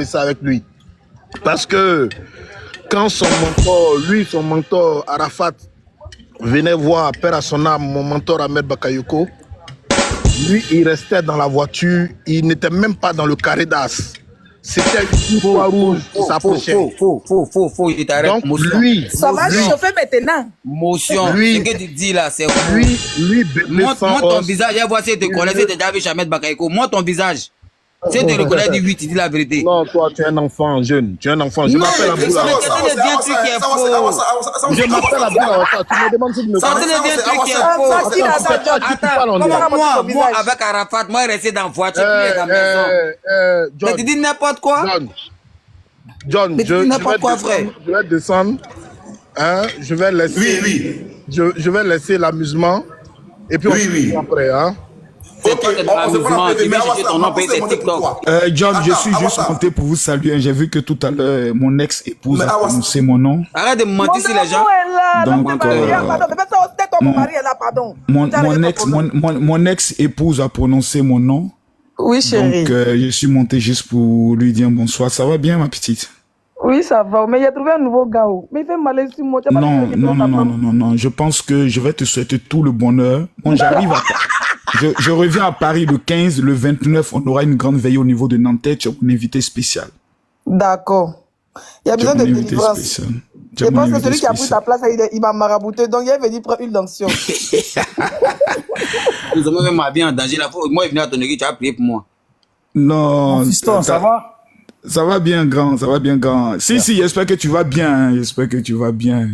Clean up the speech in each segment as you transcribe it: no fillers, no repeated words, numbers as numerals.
ça avec lui. Parce que quand son mentor Arafat venait voir, père à son âme, mon mentor Ahmed Bakayoko, lui, il restait dans la voiture, il n'était même pas dans le carré d'as. C'était une croix rouge qui s'approchait. Faux, il t'arrête. Donc, lui... Ça va chauffer maintenant. Motion, Lui, ce que tu dis là, c'est faux. Lui, montre ton visage, je vois si tu te connais, si tu es déjà vu Ahmed Bakayoko. Montre ton visage. Si tu te reconnais, dis oui, tu dis la vérité. Non, toi, tu es un enfant jeune. Tu es un enfant. Je m'appelle Aboula. Je m'appelle Aboula. Tu me demandes si je me Ça connais. te dit un truc qui est faux. Attends, moi, avec Arafat, moi, je restais dans la voiture, puis dans la maison. Mais tu dis n'importe quoi. John, je vais descendre. Hein, je vais laisser. Je vais laisser l'amusement. Et puis on se après, hein. C'est pas que de l'amusement, tu mets juste ton nom, paye tes TikTok. John, je suis juste monté pour vous saluer. J'ai vu que tout à l'heure, mon ex-épouse a prononcé mon nom. Arrête de me mentir sur les gens. Donc, mon ex-épouse a prononcé mon nom. Oui, chérie. Donc, je suis monté juste pour lui dire bonsoir. Ça va bien, ma petite? Oui, ça va. Mais il a trouvé un nouveau gars. Mais il fait mal ici, moi. Non. Je pense que je vais te souhaiter tout le bonheur. Bon, j'arrive à... Je reviens à Paris le 15, le 29, on aura une grande veille au niveau de Nanterre. Tu es mon invité spécial. D'accord. Il y a besoin de délivrance. Je pense que celui qui a pris ta place, il m'a marabouté. Donc, il est venu prendre une onction. Nous avons même ma vie en danger. Moi, il est venu à ton église, tu as prié pour moi. Non. Fiston, ça va? Ça va bien, grand. Ça va bien, grand. Si, j'espère que tu vas bien. J'espère que tu vas bien.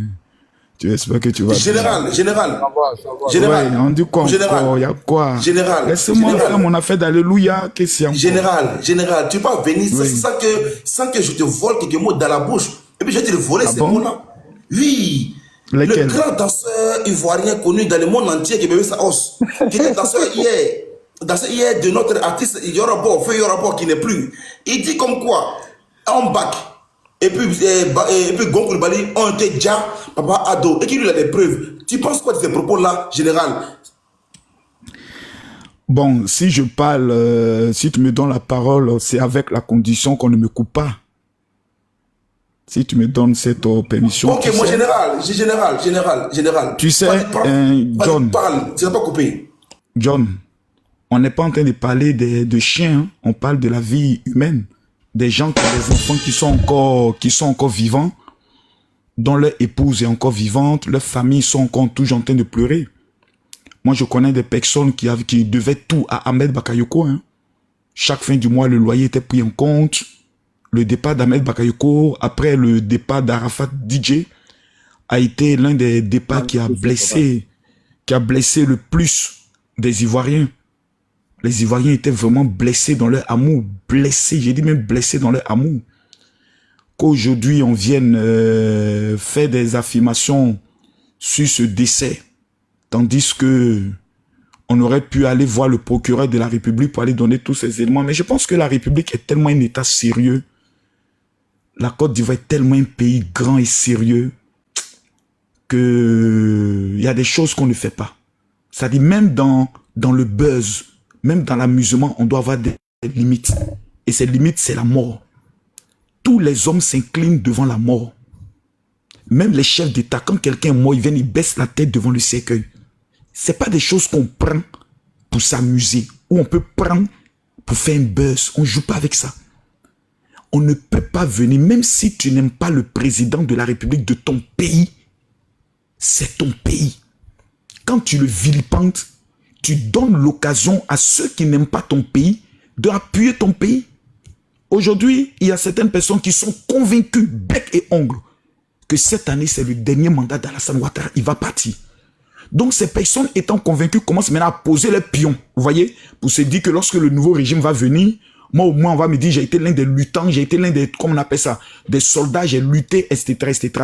J'espère que tu vas Général. Ouais, on dit quoi encore? Il y a quoi? Général. Laisse-moi faire mon affaire d'alléluia. Qu'est-ce qu'il y a? Général, tu peux venir sans que je te vole quelques mots dans la bouche. Et puis je vais te le voler ces mots-là. Oui. Lesquels? Le grand danseur ivoirien connu dans le monde entier qui bébé sa hausse. Qui était danseur hier de notre artiste Yorabo, Feu Yorabo qui n'est plus. Il dit comme quoi, en bac. Et puis Gon Coulibaly ont été déjà papa ado et qui lui a des preuves. Tu penses quoi de ces propos-là, général? Bon, si je parle, si tu me donnes la parole, c'est avec la condition qu'on ne me coupe pas. Si tu me donnes cette permission. Ok, moi, général. Tu sais, John. Parle, tu n'as pas coupé. John, on n'est pas en train de parler de chiens, hein. On parle de la vie humaine. Des gens qui ont des enfants qui sont encore vivants, dont leur épouse est encore vivante, leurs familles sont encore toujours en train de pleurer. Moi, je connais des personnes qui devaient tout à Ahmed Bakayoko. Hein. Chaque fin du mois, le loyer était pris en compte. Le départ d'Ahmed Bakayoko, après le départ d'Arafat DJ, a été l'un des départs qui a blessé le plus des Ivoiriens. Les Ivoiriens étaient vraiment blessés dans leur amour. Blessés, j'ai dit même blessés dans leur amour. Qu'aujourd'hui, on vienne faire des affirmations sur ce décès. Tandis que on aurait pu aller voir le procureur de la République pour aller donner tous ces éléments. Mais je pense que la République est tellement un État sérieux. La Côte d'Ivoire est tellement un pays grand et sérieux que il y a des choses qu'on ne fait pas. Ça dit même dans le buzz, même dans l'amusement, on doit avoir des limites. Et ces limites, c'est la mort. Tous les hommes s'inclinent devant la mort. Même les chefs d'État, quand quelqu'un est mort, ils viennent, ils baissent la tête devant le cercueil. C'est pas des choses qu'on prend pour s'amuser, ou on peut prendre pour faire un buzz. On joue pas avec ça. On ne peut pas venir, même si tu n'aimes pas le président de la République de ton pays, c'est ton pays. Quand tu le vilipentes, tu donnes l'occasion à ceux qui n'aiment pas ton pays d'appuyer ton pays. Aujourd'hui, il y a certaines personnes qui sont convaincues, bec et ongles, que cette année, c'est le dernier mandat d'Alassane Ouattara. Il va partir. Donc, ces personnes étant convaincues commencent maintenant à poser les pions, vous voyez, pour se dire que lorsque le nouveau régime va venir, moi, au moins, on va me dire, j'ai été l'un des luttants, j'ai été l'un des, comment on appelle ça, des soldats, j'ai lutté, etc.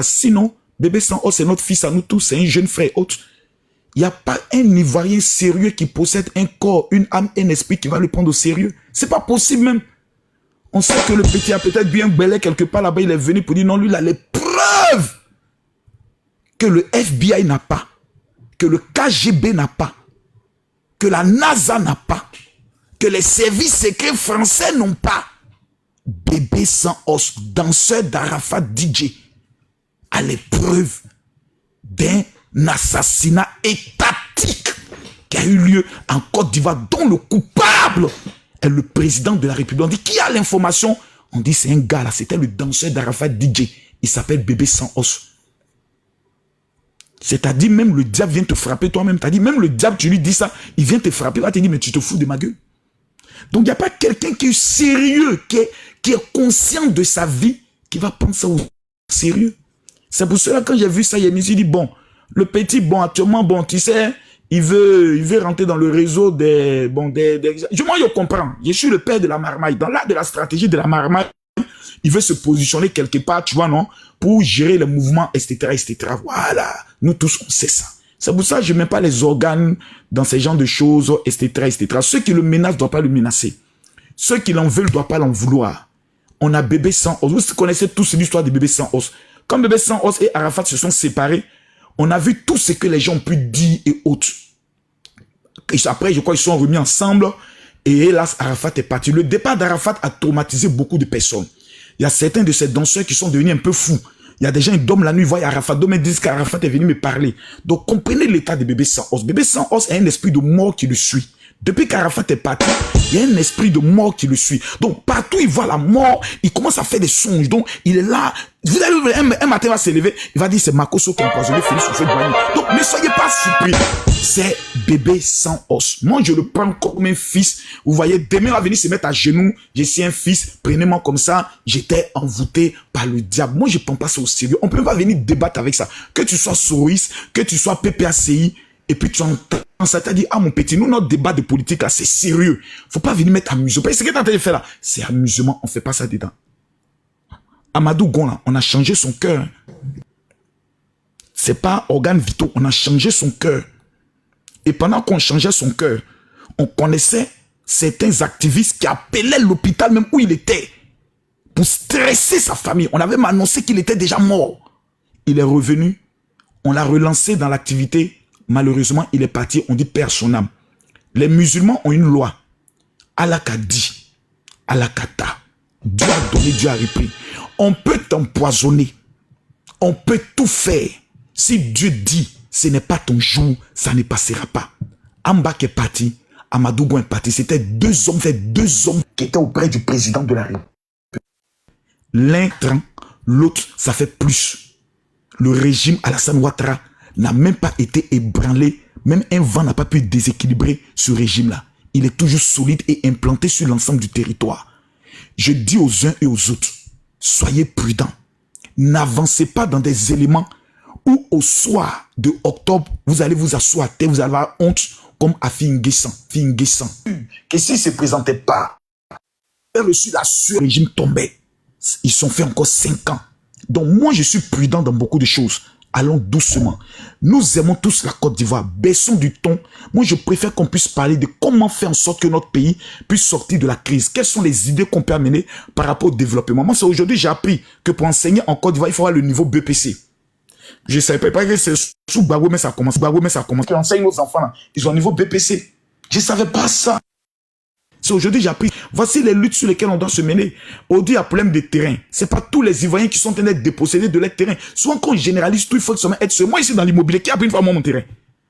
Sinon, bébé sans os, c'est notre fils à nous tous, c'est un jeune frère autre. Il n'y a pas un Ivoirien sérieux qui possède un corps, une âme, un esprit qui va le prendre au sérieux. C'est pas possible même. On sait que le petit a peut-être bien belé quelque part là-bas, il est venu pour dire non, lui, il a les preuves que le FBI n'a pas, que le KGB n'a pas, que la NASA n'a pas, que les services secrets français n'ont pas. Bébé sans os, danseur d'Arafat DJ, à l'épreuve d'un assassinat étatique qui a eu lieu en Côte d'Ivoire, dont le coupable est le président de la République. On dit, qui a l'information? On dit, c'est un gars là, c'était le danseur d'Arafat DJ. Il s'appelle Bébé sans os. C'est-à-dire, même le diable vient te frapper toi-même. C'est-à-dire, même le diable, tu lui dis ça, il vient te frapper, il va te dire, mais tu te fous de ma gueule. Donc, il n'y a pas quelqu'un qui est sérieux, qui est conscient de sa vie, qui va prendre ça au sérieux. C'est pour cela, quand j'ai vu ça, je me suis dit, bon, le petit, bon, actuellement, bon, tu sais, il veut rentrer dans le réseau des... Moi, je comprends. Je suis le père de la marmaille. Dans l'art de la stratégie de la marmaille, il veut se positionner quelque part, tu vois, non? Pour gérer les mouvements, etc., etc. Voilà. Nous tous, on sait ça. C'est pour ça que je ne mets pas les organes dans ces genres de choses, etc., etc. Ceux qui le menacent ne doivent pas le menacer. Ceux qui l'en veulent ne doivent pas l'en vouloir. On a Bébé sans os. Vous connaissez tous l'histoire de Bébé sans os. Quand Bébé sans os et Arafat se sont séparés, on a vu tout ce que les gens ont pu dire et autres. Et après, je crois qu'ils sont remis ensemble. Et hélas, Arafat est parti. Le départ d'Arafat a traumatisé beaucoup de personnes. Il y a certains de ces danseurs qui sont devenus un peu fous. Il y a des gens qui dorment la nuit, voient Arafat, dorment et disent qu'Arafat est venu me parler. Donc, comprenez l'état de Bébé sans os. Bébé sans os a un esprit de mort qui le suit. Depuis qu'Arafat est parti, il y a un esprit de mort qui le suit. Donc, partout il voit la mort, il commence à faire des songes. Donc, il est là. Vous allez, un matin, il va se lever, il va dire, c'est Makosso qui a empoisonné Félix Houphouët-Boigny. Donc, ne soyez pas surpris. C'est Bébé sans os. Moi, je le prends comme un fils. Vous voyez, demain, il va venir se mettre à genoux. Je suis un fils. Prenez-moi comme ça. J'étais envoûté par le diable. Moi, je ne prends pas ça au sérieux. On ne peut pas venir débattre avec ça. Que tu sois Soris, que tu sois PPACI, et puis tu entends ça, tu dit, ah mon petit, nous, notre débat de politique là, c'est sérieux. Faut pas venir mettre amusement. Ce que tu es en train de faire là, c'est amusement. On fait pas ça dedans. Amadou Gon là, on a changé son cœur. C'est pas organes vitaux, on a changé son cœur. Et pendant qu'on changeait son cœur, on connaissait certains activistes qui appelaient l'hôpital même où il était pour stresser sa famille. On avait annoncé qu'il était déjà mort. Il est revenu, on l'a relancé dans l'activité. Malheureusement, il est parti, on dit perd son âme. Les musulmans ont une loi. Allah qu'a dit, Allah kata. Dieu a donné, Dieu a repris. On peut t'empoisonner. On peut tout faire. Si Dieu dit, ce n'est pas ton jour, ça ne passera pas. Ambak est parti, Amadou Gon est parti. C'était deux hommes qui étaient auprès du président de la République. L'un trend, l'autre, ça fait plus. Le régime Alassane Ouattara n'a même pas été ébranlé. Même un vent n'a pas pu déséquilibrer ce régime-là. Il est toujours solide et implanté sur l'ensemble du territoire. Je dis aux uns et aux autres, soyez prudents. N'avancez pas dans des éléments où au soir de octobre, vous allez vous asseoir à terre, vous allez avoir honte comme à Finguessan. Que s'il ne se présentait pas, il a reçu la sueur, le régime tombait. Ils sont fait encore 5 ans. Donc moi, je suis prudent dans beaucoup de choses. Allons doucement. Nous aimons tous la Côte d'Ivoire. Baissons du ton. Moi, je préfère qu'on puisse parler de comment faire en sorte que notre pays puisse sortir de la crise. Quelles sont les idées qu'on peut amener par rapport au développement. Moi, c'est aujourd'hui j'ai appris que pour enseigner en Côte d'Ivoire, il faut avoir le niveau BPC. Je ne savais pas que c'est sous Gbagbo, mais ça commence. On enseigne nos enfants là. Ils ont un niveau BPC. Je ne savais pas ça. C'est aujourd'hui j'ai appris. Voici les luttes sur lesquelles on doit se mener. Aujourd'hui, il y a problème de terrain. Ce n'est pas tous les Ivoiriens qui sont en train d'être dépossédés de leur terrain. Souvent, quand on généralise tout, il faut être seul. Moi, ici, dans l'immobilier, qui a pris une fois mon terrain?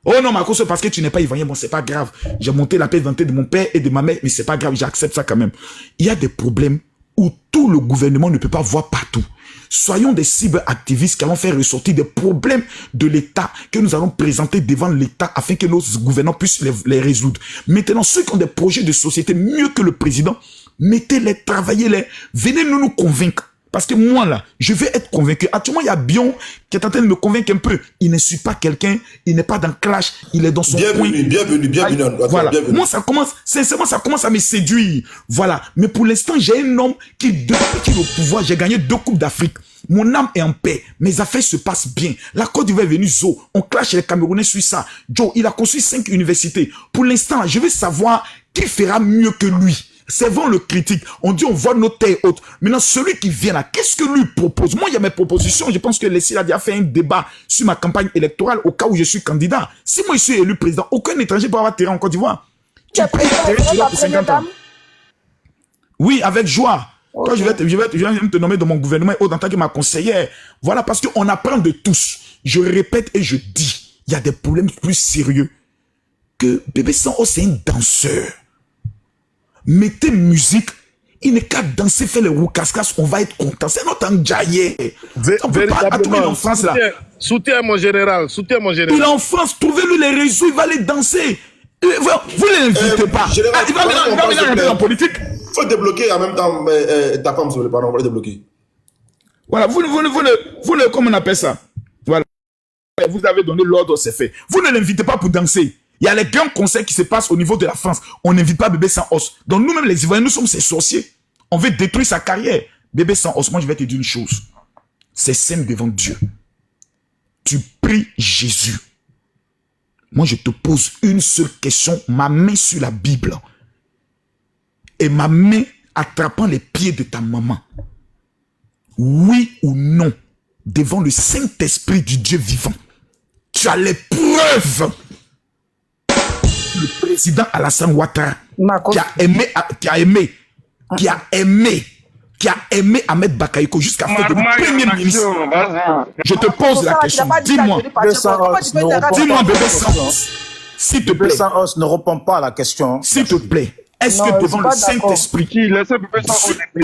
Oh non, Marco, c'est parce que tu n'es pas Ivoirien. Bon, c'est pas grave. J'ai monté la paix d'identité de mon père et de ma mère, mais c'est pas grave. J'accepte ça quand même. Il y a des problèmes où tout le gouvernement ne peut pas voir partout. Soyons des cyberactivistes qui allons faire ressortir des problèmes de l'État que nous allons présenter devant l'État afin que nos gouvernants puissent les résoudre. Maintenant, ceux qui ont des projets de société mieux que le président, mettez-les, travaillez-les, venez nous convaincre. Parce que moi, là, je vais être convaincu. Actuellement, il y a Bion qui est en train de me convaincre un peu. Il ne suit pas quelqu'un, il n'est pas dans clash, il est dans son coin. Bienvenue. Voilà. Bienvenue. Moi, ça commence, sincèrement, ça commence à me séduire. Voilà. Mais pour l'instant, j'ai un homme qui, depuis qu'il est au pouvoir, j'ai gagné 2 Coupes d'Afrique. Mon âme est en paix. Mes affaires se passent bien. La Côte d'Ivoire est venue, Zo. On clash les Camerounais sur ça. Joe, il a construit 5 universités. Pour l'instant, je veux savoir qui fera mieux que lui. C'est vraiment le critique. On dit on voit nos terres hautes. Maintenant, celui qui vient là, qu'est-ce que lui propose? Moi, il y a mes propositions. Je pense que Leslie a déjà fait un débat sur ma campagne électorale au cas où je suis candidat. Si moi, je suis élu président, aucun étranger peut avoir terrain en Côte d'Ivoire. Tu payes terrain, tu l'as pour 50 ans. Oui, avec joie. Toi, je vais te nommer dans mon gouvernement en tant que ma conseillère. Voilà, parce qu'on apprend de tous. Je répète et je dis, il y a des problèmes plus sérieux que Bébé Sango, c'est un danseur. Mettez musique, il n'est qu'à danser, faire les roucascas, on va être content. C'est notre Ndjaye. On peut pas attendre en France là. Soutiens mon général, soutiens mon général. Il est en France, trouvez-lui les réseaux, il va aller danser. Vous ne l'invitez pas. Général, Il va venir en politique. Il faut débloquer en même temps ta femme, s'il vous plaît, pardon, on va le débloquer. Voilà, vous comment on appelle ça? Voilà. Vous avez donné l'ordre, c'est fait. Vous ne l'invitez pas pour danser. Il y a les grands concerts qui se passent au niveau de la France. On n'invite pas Bébé Sans Os. Donc nous-mêmes, les Ivoiriens, nous sommes ses sorciers. On veut détruire sa carrière. Bébé Sans Os, moi je vais te dire une chose. C'est simple devant Dieu. Tu pries Jésus. Moi je te pose une seule question. Ma main sur la Bible. Et ma main attrapant les pieds de ta maman. Oui ou non, devant le Saint-Esprit du Dieu vivant. Tu as les preuves. Le président Alassane Ouattara qui a aimé Ahmed Bakayoko jusqu'à faire de premier ministre. Je te pose la question. Dis-moi, Bébé Sans, s'il te plaît. Bébé Sans Os ne répond pas à la question. S'il te plaît. Est-ce que devant le Saint-Esprit, tu as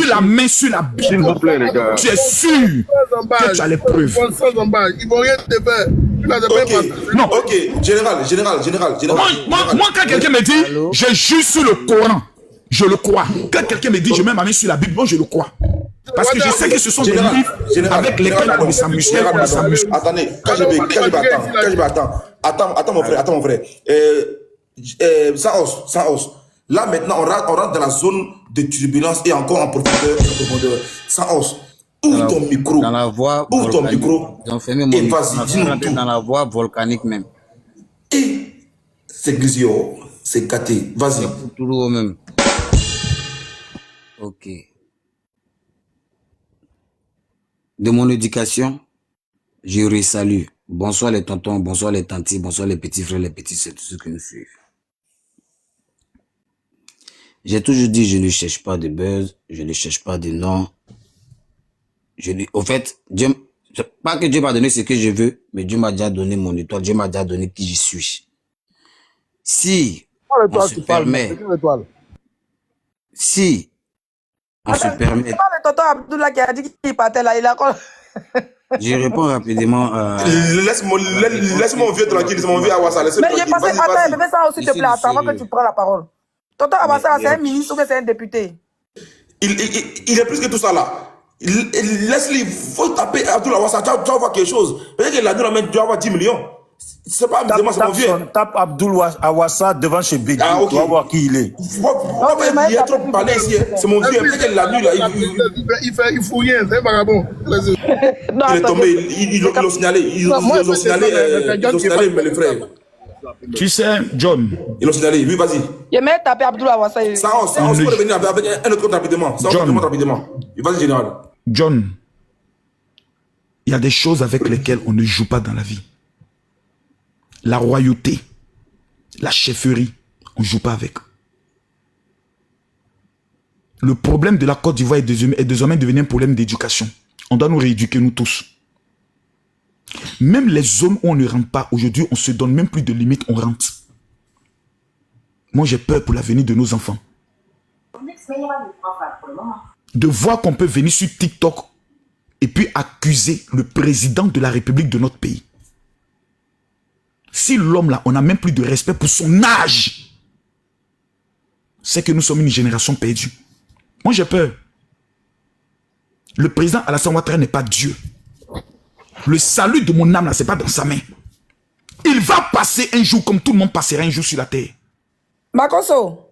la main sur la Bible, tu es sûr que tu as les preuves? Ils vont rien te faire. Non. Ok, général. Moi, quand quelqu'un me dit, je jure sur le Coran, je le crois. Quand quelqu'un me dit, je mets ma main sur la Bible, moi, je le crois. Parce que je sais que ce sont des livres avec lesquels on s'amuse. Attendez, attends mon frère. Sans os. Là, maintenant, on rentre dans la zone de turbulence et encore en profondeur. Sans os. Ouvre ton micro. Dans la voie Ouvre ton micro. Et vas-y, dis-nous tout. Dans la voie volcanique même. Et c'est Grisio, c'est Katé. Vas-y. Tout le même. Ok. De mon éducation, je salue. Bonsoir les tontons, bonsoir les tantis, bonsoir les petits frères, les petits sœurs, tous ceux qui nous suivent. J'ai toujours dit, je ne cherche pas de buzz, je ne cherche pas de nom. Au fait, Dieu, pas que Dieu m'a donné ce que je veux, mais Dieu m'a déjà donné mon étoile, Dieu m'a déjà donné qui je suis. Si on se permet, si on se permet... C'est pas le tonton Abdoulaye qui a dit qu'il partait là, il a encore... Je réponds rapidement. Laisse-moi vieux tranquille, c'est mon vieux Awassa. Mais j'ai passé, attends, Bébé Sans Os, s'il te plaît, attends, avant que tu prends la parole. Tonton Awassa, c'est un ministre ou c'est un député? Il est plus que tout ça là. Laisse-le, il faut taper Abdoulaye Awassa, tu vas voir quelque chose. Peut-être que la nuit, tu vas avoir 10 millions. C'est pas évidemment, c'est mon vieux. Tape Abdoulaye Awassa devant chez Bédi. Ok. Tu vas voir qui il est. Il y a trop parlé ici. C'est mon vieux. Peut-être que la nuit, là, il fout rien, c'est un vagabond. Il est tombé, ils l'ont signalé. Ils l'ont signalé, mais les frères. Tu sais, John. Ils l'ont signalé, oui, vas-y. Il m'a tapé Abdoulaye Awassa. Ça, on peut revenir avec un autre compte rapidement. Vas-y, général. John, il y a des choses avec lesquelles on ne joue pas dans la vie. La royauté, la chefferie, on ne joue pas avec. Le problème de la Côte d'Ivoire est désormais devenu un problème d'éducation. On doit nous rééduquer, nous tous. Même les zones où on ne rentre pas, aujourd'hui, on ne se donne même plus de limites, on rentre. Moi, j'ai peur pour l'avenir de nos enfants. De voir qu'on peut venir sur TikTok et puis accuser le président de la République de notre pays. Si l'homme là, on n'a même plus de respect pour son âge, c'est que nous sommes une génération perdue. Moi, j'ai peur. Le président Alassane Ouattara n'est pas Dieu. Le salut de mon âme là, c'est pas dans sa main. Il va passer un jour comme tout le monde passera un jour sur la terre. Makoso,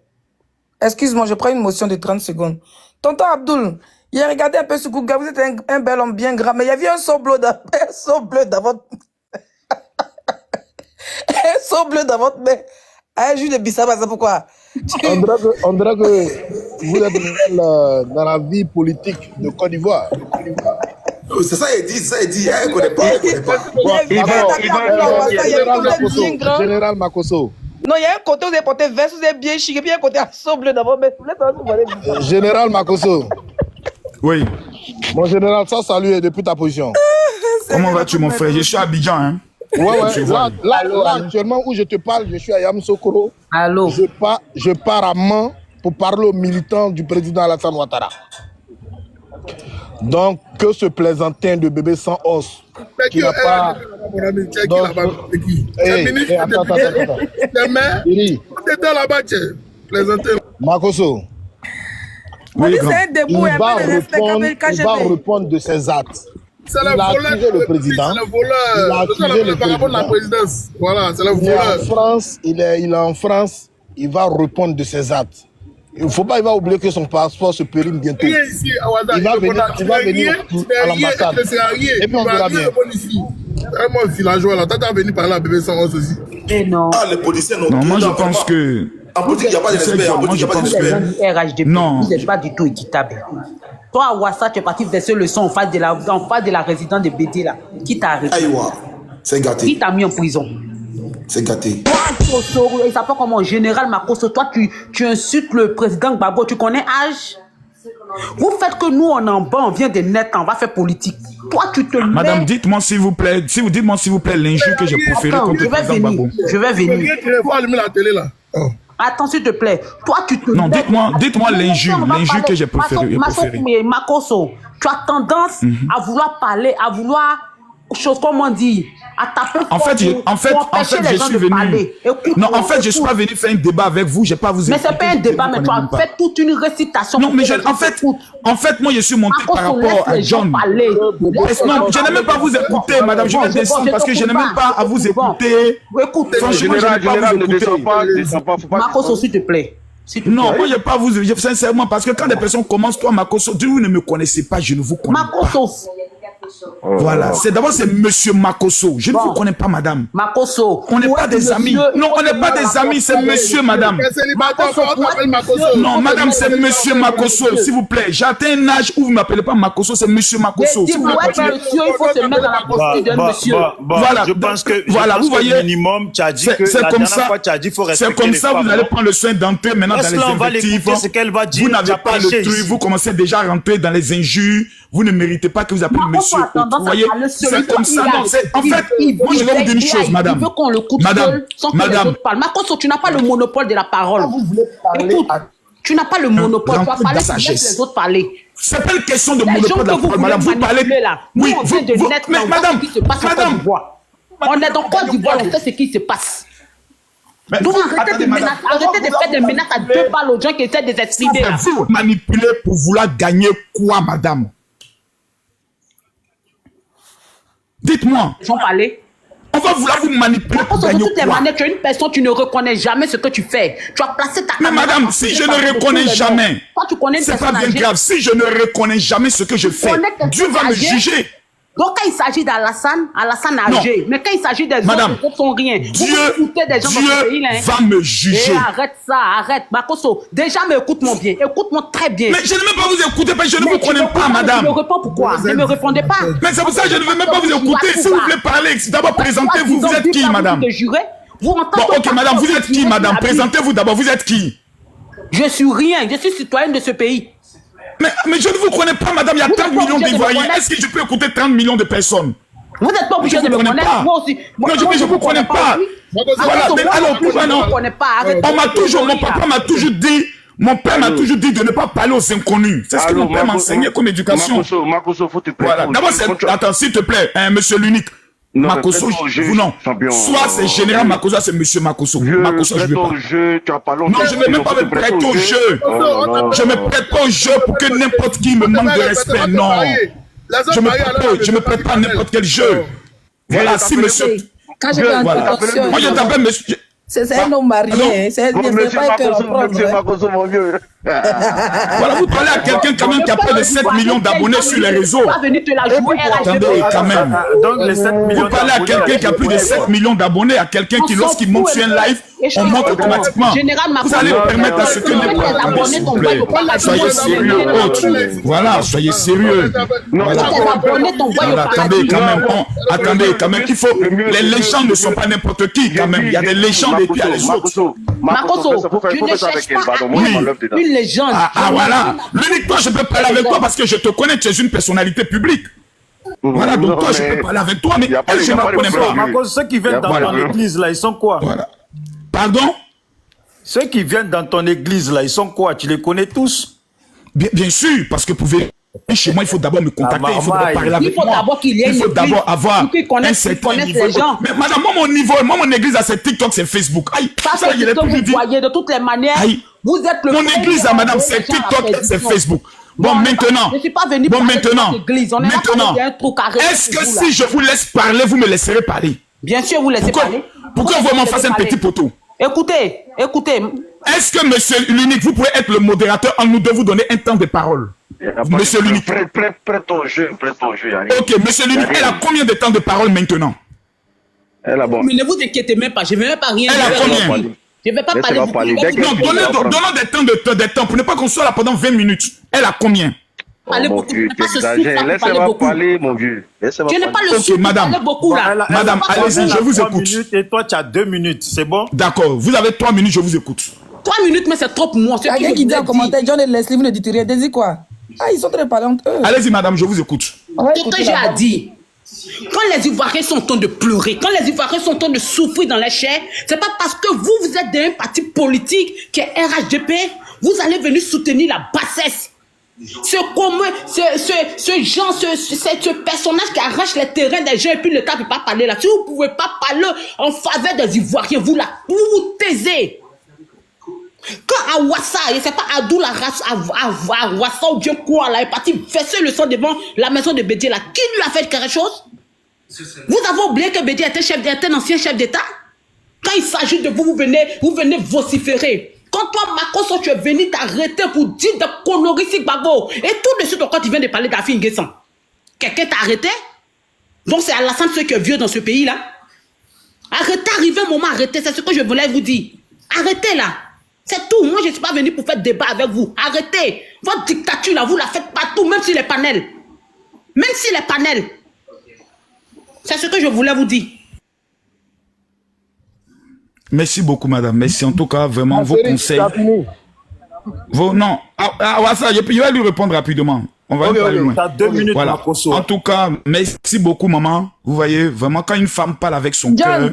excuse-moi, je prends une motion de 30 secondes. Tonton Abdoul, il a regardé un peu sur Google, vous êtes un bel homme bien grand, mais il y avait un saut bleu dans votre... un saut bleu dans votre main. Un jus de bissap, c'est pourquoi? On dirait que vous êtes dans la vie politique de Côte d'Ivoire. C'est ça, il dit, il connaît pas. Général Makoso. Non, il y a un côté où vous avez porté veste, vous êtes bien chic, et puis il y a un côté à saut bleu dans votre main. Général Makoso. Oui. Mon général, ça salut depuis ta position. Comment vas-tu, mon frère? Je suis à Abidjan, hein. Ouais, Je ouais. vois. Là, actuellement, où je te parle, je suis à Yamoussoukro. Allô. Je pars à Mans pour parler aux militants du président Alassane Ouattara. Donc, que ce plaisantin de bébé sans os, qui n'a pas... Attends. T'étais là-bas, plaisanté. Makosso, On dit grand. c'est un debout, il va répondre de ses actes. C'est Il a accusé le président. C'est le voleur. Il a accusé le vagabond de la président. présidence. Voilà, c'est le Il est en voleur. France, il est en France, il va répondre de ses actes. Il ne faut pas, il va oublier que son passeport se périme bientôt. Rien ici, à Ouattara. Il va venir à l'ambassade. Et puis on verra bien. Vraiment, villageois là. T'as venu parler à bébé sans os aussi. Et non. Ah, les policiers n'ont Non, moi, je vraiment. pense que... En politique, il n'y a pas de respect. En politique, il n'y a pas de respect. RHDP, Non. vous n'êtes pas du tout équitable. Toi, à Ouassa, tu es parti verser le son en face de la résidence de Bédé, là. Qui t'a arrêté? Aïwa, c'est Qui gâté. t'a mis en prison? C'est gâté. Toi, Kosso, il s'appelle comment? Général Makosso, toi, tu insultes le président Gbagbo. Tu connais âge? Vous faites que nous, on est en bas, on vient des nets, on va faire politique. Toi, tu te Madame, mets... dites-moi s'il vous plaît, dites-moi s'il vous plaît l'injure que j'ai proférée Attends, contre le président Gbagbo. je vais venir. Il faut allumer la télé là. Oh. Attends, s'il te plaît. Toi, tu te Non, mets- dites-moi l'injure On va parler. que j'ai proférée. Makosso, tu as tendance à vouloir parler, à vouloir, chose comme on dit, à taper En fait, pour empêcher les je gens suis de venu. parler. Écoute, Non, en fait, je suis écoute. pas venu faire un débat avec vous. J'ai pas vous. Mais c'est pas un débat, mais tu as fait toute une récitation. Non, mais pour que les gens t'écoutent. en fait, moi, je suis monté par Makosso, rapport laisse à les gens John. parler. Non, je n'ai même pas à vous écouter, madame. Je vais descendre parce que je n'ai même pas à vous écouter. Écoute, Franchement, je n'ai pas à vous écouter. Makosso, s'il te plaît. S'il te Non, plaît. moi, je n'ai pas à vous. Sincèrement, parce que quand des personnes commencent, toi, Makosso, vous ne me connaissez pas, je ne vous connais pas. Makosso. Voilà. C'est monsieur Makosso. Je ne vous connais pas, madame. Makosso. On n'est pas des amis. Non, on n'est pas des amis, c'est monsieur, madame. Les célibataires, on t'appelle Makosso. Non, madame, c'est monsieur Makosso, s'il vous plaît. J'ai atteint un âge où vous ne m'appelez pas Makosso, c'est monsieur Makosso. J'ai Si dit, vous ouais, continuez- monsieur, il faut se mettre dans la posture d'un monsieur. Voilà, je pense que, voilà, vous voyez, minimum, tu as dit c'est que la comme dernière ça, fois, tu as dit qu'il faut respecter c'est comme les ça, femmes. vous allez prendre le soin d'entrer maintenant dans les Laisse-la, on va invectives. l'écouter, ce qu'elle va dire. Vous Tu n'avez as pas le prêché truc, ici. vous commencez déjà à rentrer dans les injures. Vous ne méritez pas que vous appelez Makosso monsieur. a tendance Vous à voyez, parler seul. c'est comme ça. Il a- Non, c'est, en il- fait, il- moi, je vais vous dire une chose, madame. Il veut qu'on le coupe Madame, seul sans que les madame. autres parlent. Makosso, tu n'as pas le monopole de la parole. Vous voulez parler Écoute, à... tu n'as pas le monopole. Tu vas rentre parler, dans tu sa laisses sagesse. les autres parler. C'est pas une question de Les gens monopole de la que vous parole, madame. voulez Vous parlez. manipuler là. Nous, Oui, on vient de naître, mais on voit madame, ce qui se passe en Côte madame. d'Ivoire. On est dans Côte d'Ivoire, on sait ce qui se passe. Mais Donc vous- arrêtez attendez, de madame. arrêtez de faire des menaces à deux balles aux gens qui essaient de s'exprimer là. Vous manipulez pour vouloir gagner quoi, madame? Dites-moi, Ils ont parlé. on va vouloir vous manipuler pour Parce que de gagner toutes les quoi? manières, tu es une personne, tu ne reconnais jamais ce que tu fais. Tu as placé ta Mais caméra madame, dans si tous je les ne parties de reconnais tous les jamais, mondes. Toi, tu connais une c'est pas personne bien âgée. grave. Si je ne reconnais jamais ce que je fais, connais quelqu'un Dieu va me âgé. juger. Donc quand il s'agit d'Alassane, Alassane a Non. âgé. Mais quand il s'agit des Madame, autres, les autres sont rien. Vous Dieu, écoutez des gens dans ce pays là. Dieu va me juger. Eh, arrête ça, arrête. Makosso, déjà, mais écoute-moi bien. Écoute-moi très bien. Mais je ne vais pas vous écouter parce que je ne Mais vous tu connais me pas, réponds, madame. Tu me réponds pourquoi? Ne me répondez pas. Mais c'est pour ça que je ne veux même pas vous écouter. Si vous voulez parler, d'abord présentez-vous. Vous êtes qui, madame? Vous Bon, ok, madame, vous êtes qui, madame? Présentez-vous d'abord. Vous êtes qui? Je suis rien. Je suis citoyenne de ce pays. Mais je ne vous connais pas, madame. Il y a Vous 30 n'êtes pas millions obligé de me d'Ivoiriens. connaître. Est-ce que je peux écouter 30 millions de personnes? Vous n'êtes pas obligé Je de vous me connais connaître. pas. Moi aussi. Non, je vous connais pas. Voilà, mais alors, pourquoi non? Je ne connais pas. Arrête. On m'a toujours, mon papa m'a toujours dit, mon père m'a toujours dit de ne pas parler aux inconnus. C'est ce que mon père m'a enseigné comme éducation. Makosso, faut te plaît. Voilà. D'abord, attends, s'il te plaît, monsieur l'unique. Non, Makosso, mais prête-toi au jeu, vous non. champion. Soit c'est général Makosso, soit c'est monsieur Makosso. Makosso, je veux pas. Au jeu, tu as pas Non, je ne vais même pas me prêter au jeu. Je me prête pas au jeu pour que n'importe qui me manque de respect. Non. Je me prête pas à n'importe quel jeu. Voilà, si monsieur. Quand je fais Voilà. introduction, Moi, je t'appelle monsieur. c'est un homme marié. C'est pas que Monsieur Makosso, mon vieux. Voilà, vous parlez à quelqu'un quand même qui a près de 7 millions d'abonnés sur les réseaux. Pas venu te la jouer. Attendez, quand même. Donc, les 7 millions Vous parlez à quelqu'un qui a plus de 7 millions d'abonnés, à quelqu'un qui, lorsqu'il monte sur un live, on monte automatiquement. Vous allez permettre à ce que soyez sérieux, autres. Voilà, soyez sérieux. Voilà. Voilà, attendez quand même. Attendez quand même. Il faut. Les légendes ne sont pas n'importe qui quand même. Il y a des légendes et puis il y a les autres. Makoso, faut je ne faire ça cherche avec elle, pas pardon, moi, je m'enlève dedans. une légende. Voilà. L'unique toi, je peux parler avec toi parce que je te connais, tu es une personnalité publique. Voilà, donc Non, toi, je mais peux parler avec toi, mais y a pas elle, de- je y ne a la pas de connais problème. pas. Marcos, ceux qui viennent dans Voilà. ton église là, ils sont quoi? Voilà. Pardon? Ceux qui viennent dans ton église là, ils sont quoi? Tu les connais tous? Bien sûr, parce que pour venir chez moi, il faut d'abord me contacter, il faut d'abord parler avec Il faut moi. d'abord qu'il y ait Il faut une d'abord église avoir pour qu'ils connaissent- un certain qu'ils connaissent niveau. les gens. Mais madame, moi, mon église, c'est TikTok, c'est Facebook. Aïe, Ça, ça, c'est il ce est que toujours vous dit. voyez de toutes les manières. Aïe. Vous êtes le Mon premier église, à madame, envoyer c'est les gens à la TikTok, c'est perdition. Facebook. Bon, Bon, on n'est pas- maintenant. je ne suis pas venu Bon, parler de maintenant. votre église. On est là Maintenant. parler d'un trou carré Est-ce que pour vous, là. si je vous laisse parler, vous me laisserez parler? Bien sûr, vous laissez parler. Pourquoi vous m'en fassiez un petit poteau? Écoutez. Est-ce que monsieur l'unique, vous pouvez être le modérateur en nous de vous donner un temps de parole? Monsieur l'unique. Prête ton jeu, Yannick. Ok, monsieur l'unique, elle a combien de temps de parole maintenant? Elle a bon. Mais ne vous inquiétez même pas. Je ne vais même pas rien Elle a dire. combien? Je ne vais pas Laissez-la parler beaucoup. parler. Je vais Dès vous qu'elle dire- Donnons des temps pour ne pas qu'on soit là pendant 20 minutes. Elle a combien? Parler Mon beaucoup. vieux, Je n'ai tu pas ce souffle exagères. à parler Laissez-moi beaucoup. parler, mon vieux. Laissez-moi Je n'ai pas parler. le Ok, souffle de madame. parler beaucoup là. Madame, allez-y, Elle je a vous 3 écoute. minutes et toi, tu as 2 minutes. C'est bon? D'accord, vous avez 3 minutes, je vous écoute. 3 minutes, mais c'est trop pour moi. Il y a quelqu'un qui dit en commentaire, John et Leslie, vous ne dites rien. Dis quoi? Ah, ils sont très parlants entre eux. Allez-y, madame, je vous écoute. On va Tout ce écouter que j'ai là-bas. à dire. Quand les Ivoiriens sont en train de pleurer, quand les Ivoiriens sont en train de souffrir dans les chairs, c'est pas parce que vous êtes d'un parti politique qui est RHDP, vous allez venir soutenir la bassesse. Ce personnage qui arrache les terrains des gens et puis l'État ne peut pas parler là. Si vous ne pouvez pas parler en faveur des Ivoiriens, vous vous taisez. Quand Awassa, je ne sais pas, Abdoul Awassa ou bien quoi, là, est parti verser le sang devant la maison de Bédié, là, qui lui a fait quelque chose? Vous avez oublié que Bédié était un ancien chef d'État? Quand il s'agit de vous, vous venez vociférer. Quand toi, Makoso, tu es venu t'arrêter pour dire des conneries sur Gbagbo, et tout de suite, quand tu viens de parler d'Afi Nguessan, quelqu'un t'a arrêté? Donc c'est Alassane ceux qui est vieux dans ce pays-là. Arrêtez, arrivez un moment, arrêtez, c'est ce que je voulais vous dire. Arrêtez là. C'est tout. Moi, je ne suis pas venu pour faire débat avec vous. Arrêtez. Votre dictature, là, vous la faites partout, même sur les panels. Même sur les panels. C'est ce que je voulais vous dire. Merci beaucoup, madame. Merci en tout cas, vraiment, vos conseils. Non, ça, je vais lui répondre rapidement. On va pas aller loin. Tu as 2 minutes, Voilà. Makoso. En tout cas, merci beaucoup, maman. Vous voyez, vraiment, quand une femme parle avec son cœur...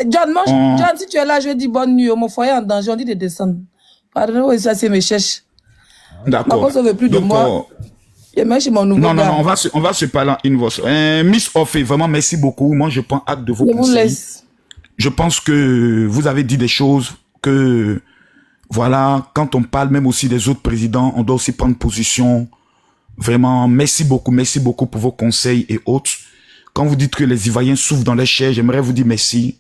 John, John, si tu es là, je dis bonne nuit. Mon foyer est en danger, on dit de descendre. Pardon, ça, c'est mes cherches. D'accord. Makoso ne veut plus de moi. Et même chez mon nouveau Non, gars. on va se parler en une voix. Miss Offé, vraiment, merci beaucoup. Moi, je prends acte de vos Je vous conseils. laisse. Je pense que vous avez dit des choses que, voilà, quand on parle même aussi des autres présidents, on doit aussi prendre position. Vraiment, merci beaucoup pour vos conseils et autres. Quand vous dites que les Ivoiriens souffrent dans les chairs, j'aimerais vous dire merci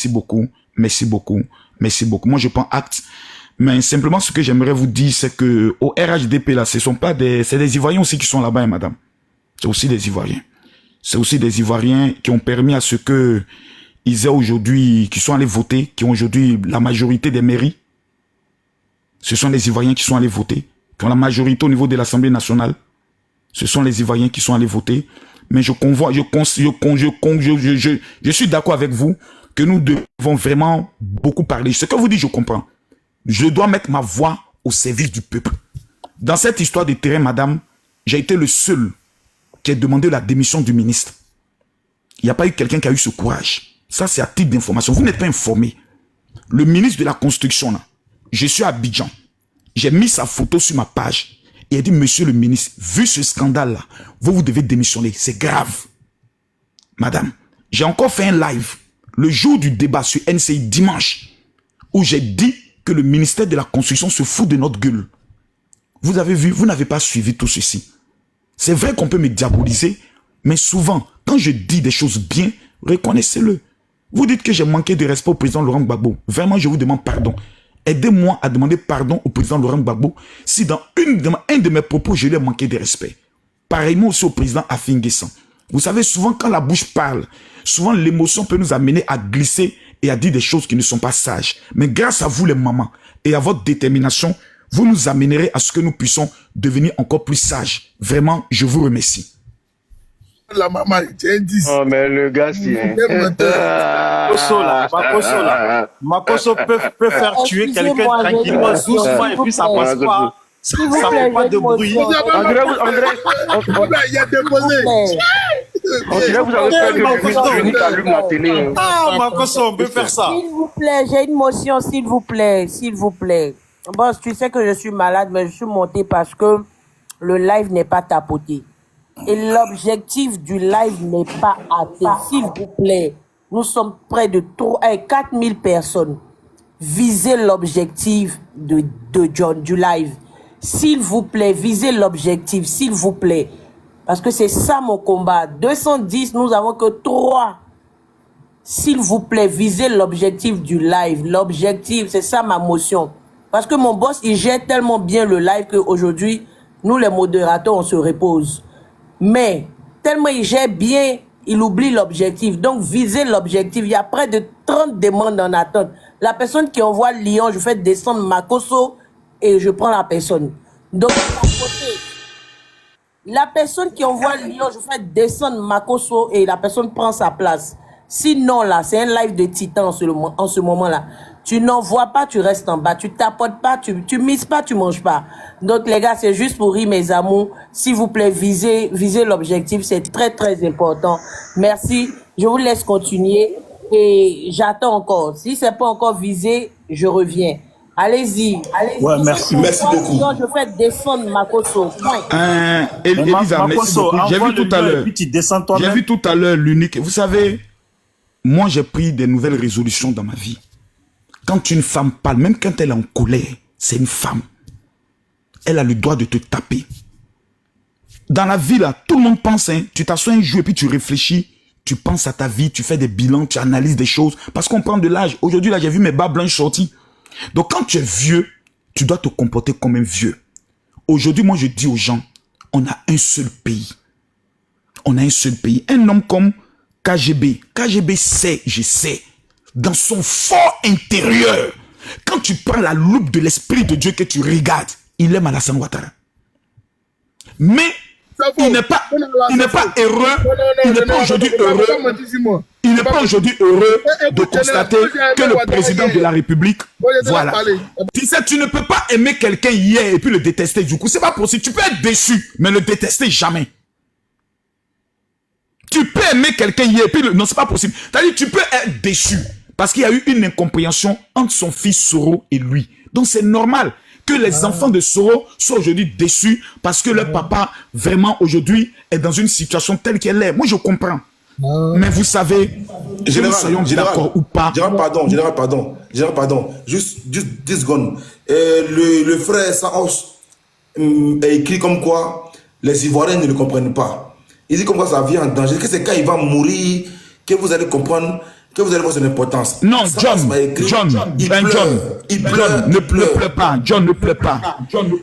beaucoup. Moi, je prends acte. Mais simplement, ce que j'aimerais vous dire, c'est que au RHDP, là, c'est des Ivoiriens aussi qui sont là-bas, hein, madame. C'est aussi des Ivoiriens. C'est aussi des Ivoiriens qui ont permis à ce que ils aient aujourd'hui, qui sont allés voter, qui ont aujourd'hui la majorité des mairies. Ce sont les Ivoiriens qui sont allés voter, qui ont la majorité au niveau de l'Assemblée nationale. Ce sont les Ivoiriens qui sont allés voter. Mais je suis d'accord avec vous que nous devons vraiment beaucoup parler. Ce que vous dites, je comprends. Je dois mettre ma voix au service du peuple. Dans cette histoire de terrain, madame, j'ai été le seul qui a demandé la démission du ministre. Il n'y a pas eu quelqu'un qui a eu ce courage. Ça, c'est à titre d'information. Vous n'êtes pas informé. Le ministre de la Construction, là, je suis à Abidjan. J'ai mis sa photo sur ma page. Et il a dit, monsieur le ministre, vu ce scandale-là, vous devez démissionner. C'est grave. Madame, j'ai encore fait un live le jour du débat sur NCI dimanche où j'ai dit que le ministère de la Construction se fout de notre gueule. Vous avez vu, vous n'avez pas suivi tout ceci. C'est vrai qu'on peut me diaboliser, mais souvent, quand je dis des choses bien, reconnaissez-le. Vous dites que j'ai manqué de respect au président Laurent Gbagbo. Vraiment, je vous demande pardon. Aidez-moi à demander pardon au président Laurent Gbagbo si dans un de mes propos, je lui ai manqué de respect. Pareillement aussi au président Afi Nguessan. Vous savez, souvent quand la bouche parle, souvent l'émotion peut nous amener à glisser et à dire des choses qui ne sont pas sages. Mais grâce à vous les mamans et à votre détermination, vous nous amènerez à ce que nous puissions devenir encore plus sages. Vraiment, je vous remercie. la maman, tu es un 10. Oh, mais le gars, si. Hein. Makoso peut faire tuer quelqu'un Excusez-moi, j'ai une tranquillement, question, doucement, s'il et vous puis ça plaît. passe pas. Ça S'il vous fait plaît, pas j'ai de une bruit. motion. Il a déposé. On dirait que vous avez peur que Munich allume la télé. Ah, Makoso, on peut faire ça. S'il vous plaît, j'ai une motion, s'il vous plaît, s'il vous plaît. Boss, tu sais que je suis malade, mais je suis montée parce que le live n'est pas tapoté. Et l'objectif du live n'est pas atteint. S'il vous plaît, nous sommes près de 4000 personnes. Visez l'objectif de John, du live. S'il vous plaît, visez l'objectif, s'il vous plaît. Parce que c'est ça mon combat. 210, nous avons que 3. S'il vous plaît, visez l'objectif du live. L'objectif, c'est ça ma motion. Parce que mon boss, il gère tellement bien le live qu'aujourd'hui, nous les modérateurs, on se repose. Mais, tellement il gère bien, il oublie l'objectif. Donc, visez l'objectif. Il y a près de 30 demandes en attente. La personne qui envoie Lyon, je fais descendre Makoso et je prends la personne. Donc, la personne qui envoie Lyon, je fais descendre Makoso et la personne prend sa place. Sinon, là, c'est un live de titan en ce moment-là. Tu n'envoies pas, tu restes en bas. Tu tapotes pas, tu mises pas, tu manges pas. Donc, les gars, c'est juste pour rire, mes amours. S'il vous plaît, visez l'objectif. C'est très, très important. Merci. Je vous laisse continuer. Et j'attends encore. Si c'est pas encore visé, je reviens. Allez-y. Ouais, merci. Merci beaucoup. Sinon, je fais descendre Makoso. Elisa, merci beaucoup. J'ai vu tout à l'heure. J'ai vu tout à l'heure l'unique. Vous savez, moi, j'ai pris des nouvelles résolutions dans ma vie. Quand une femme parle, même quand elle est en colère, c'est une femme. Elle a le droit de te taper. Dans la vie, là, tout le monde pense, hein, tu t'assois un jour et puis tu réfléchis, tu penses à ta vie, tu fais des bilans, tu analyses des choses, parce qu'on prend de l'âge. Aujourd'hui, là, j'ai vu mes bas blanches sortir. Donc, quand tu es vieux, tu dois te comporter comme un vieux. Aujourd'hui, moi, je dis aux gens, on a un seul pays. On a un seul pays. Un homme comme KGB. KGB sait, je sais, dans son fort intérieur, quand tu prends la loupe de l'esprit de Dieu que tu regardes, il aime Alassane Ouattara. Mais il n'est pas heureux. Il n'est pas aujourd'hui heureux. Il n'est pas aujourd'hui heureux de constater que le président de la République, voilà. Tu sais, tu ne peux pas aimer quelqu'un hier et puis le détester du coup. C'est pas possible. Tu peux être déçu, mais le détester jamais. Tu peux aimer quelqu'un hier et puis non, c'est pas possible. C'est-à-dire, tu peux être déçu parce qu'il y a eu une incompréhension entre son fils Soro et lui. Donc c'est normal que les enfants de Soro soient aujourd'hui déçus parce que leur papa, vraiment, aujourd'hui, est dans une situation telle qu'elle est. Moi, je comprends. Mais vous savez, que nous soyons d'accord ou pas. Général, pardon. Juste 10 secondes. Le frère Saos a écrit comme quoi les Ivoiriens ne le comprennent pas. Il dit comme quoi ça vient en danger, que c'est quand il va mourir que vous allez comprendre, que vous allez voir son importance. Non, John, ne pleure pas. John, ne pleure pas.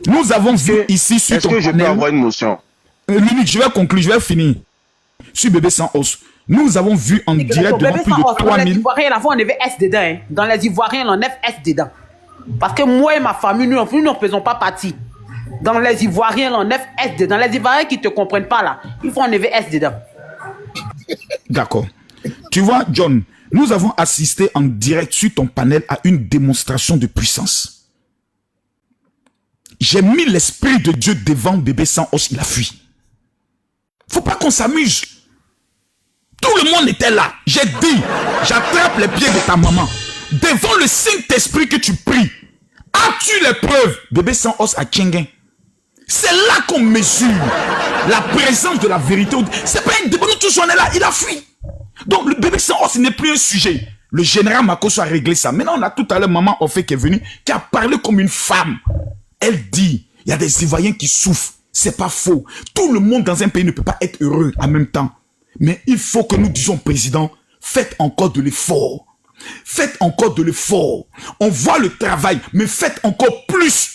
Nous avons vu ici sur Est-ce que je peux avoir une motion? L'unique, je vais conclure, je vais finir. Sur Bébé Sans Os. Nous avons vu en direct devant plus de 3000. Dans les Ivoiriens, la fois, on avait S dedans. Hein. Dans les Ivoiriens, on a S dedans. Parce que moi et ma famille, nous ne faisons pas partie. Dans les Ivoiriens, on a S dedans. Les Ivoiriens qui ne te comprennent pas là, il faut enlever S dedans. D'accord. Tu vois, John, nous avons assisté en direct sur ton panel à une démonstration de puissance. J'ai mis l'esprit de Dieu devant Bébé Sans Os, il a fui. Faut pas qu'on s'amuse. Tout le monde était là. J'ai dit, j'attrape les pieds de ta maman. Devant le Saint-Esprit que tu pries, as-tu les preuves? Bébé Sans Os à Tchengen. C'est là qu'on mesure la présence de la vérité. C'est pas un débat, nous tous on est là, il a fui. Donc le Bébé Sans Os n'est plus un sujet. Le général Makoso a réglé ça. Maintenant on a tout à l'heure maman Ophé qui est venue, qui a parlé comme une femme. Elle dit, il y a des Ivoiriens qui souffrent. C'est pas faux. Tout le monde dans un pays ne peut pas être heureux en même temps. Mais il faut que nous disions, président, faites encore de l'effort. Faites encore de l'effort. On voit le travail, mais faites encore plus.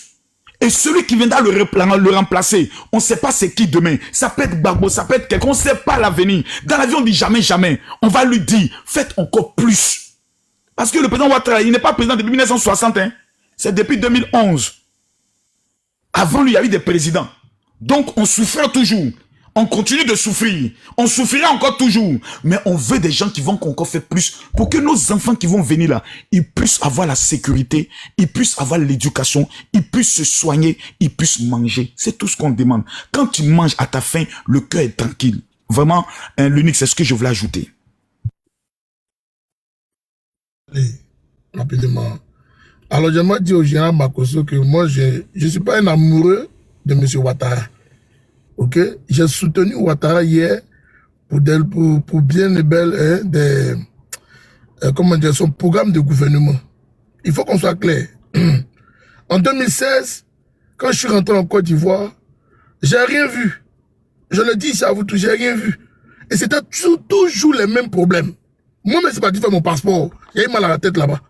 Et celui qui viendra le remplacer, on ne sait pas c'est qui demain. Ça peut être Barbeau, ça peut être quelqu'un, on ne sait pas l'avenir. Dans la vie, on dit jamais, jamais. On va lui dire, faites encore plus. Parce que le président Ouattara, il n'est pas président depuis 1960, hein. C'est depuis 2011. Avant lui, il y a eu des présidents. Donc, on souffre toujours. On continue de souffrir. On souffrira encore toujours. Mais on veut des gens qui vont encore faire plus pour que nos enfants qui vont venir là, ils puissent avoir la sécurité, ils puissent avoir l'éducation, ils puissent se soigner, ils puissent manger. C'est tout ce qu'on demande. Quand tu manges à ta faim, le cœur est tranquille. Vraiment, l'unique, c'est ce que je voulais ajouter. Allez, rapidement. Alors, j'aimerais dire au général Makosso que moi, je ne suis pas un amoureux de M. Ouattara. Ok, j'ai soutenu Ouattara hier pour bien et belle comment dire, son programme de gouvernement. Il faut qu'on soit clair. En 2016, quand je suis rentré en Côte d'Ivoire, j'ai rien vu. Je le dis ici à vous tous, j'ai rien vu. Et c'était toujours les mêmes problèmes. Moi-même, c'est parti faire mon passeport. J'ai eu mal à la tête là-bas.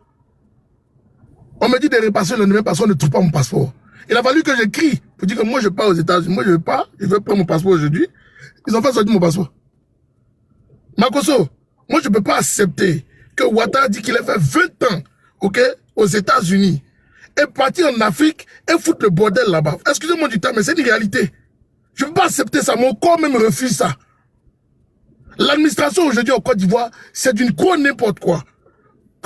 On me dit de repasser le numéro parce qu'on ne trouve pas mon passeport. Il a fallu que je crie pour dire que moi je pars aux États-Unis, moi je veux pas, je veux prendre mon passeport aujourd'hui. Ils ont fait sortir mon passeport. Makosso, moi je ne peux pas accepter que Ouattara dit qu'il a fait 20 ans, ok, aux États-Unis, et partir en Afrique et foutre le bordel là-bas. Excusez-moi du temps, mais c'est une réalité. Je ne peux pas accepter ça, mon corps même refuse ça. L'administration aujourd'hui en Côte d'Ivoire, c'est d'une gros n'importe quoi.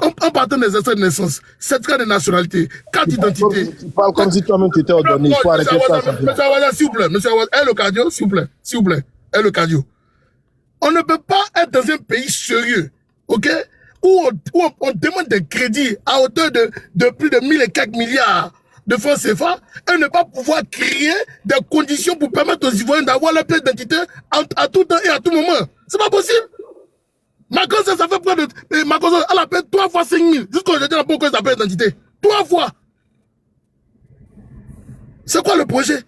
En partant des extraits de naissance, certificat de nationalité, carte d'identité. Tu parles comme si toi-même tu étais ordonné. Il faut arrêter ça. Monsieur Awaza, s'il vous plaît. Monsieur Awaza, le cardio, s'il vous plaît. S'il vous plaît. Le cardio. On ne peut pas être dans un pays sérieux, ok, où on demande des crédits à hauteur de plus de 1000 et quelques milliards de francs CFA et ne pas pouvoir créer des conditions pour permettre aux Ivoiriens d'avoir leur pièce d'identité à tout temps et à tout moment. C'est pas possible. Makosso, ça fait près de... Makosso, elle a payé 3 fois 5 000. Jusqu'aujourd'hui, elle n'a pas encore sa pièce d'identité. 3 fois. C'est quoi le projet?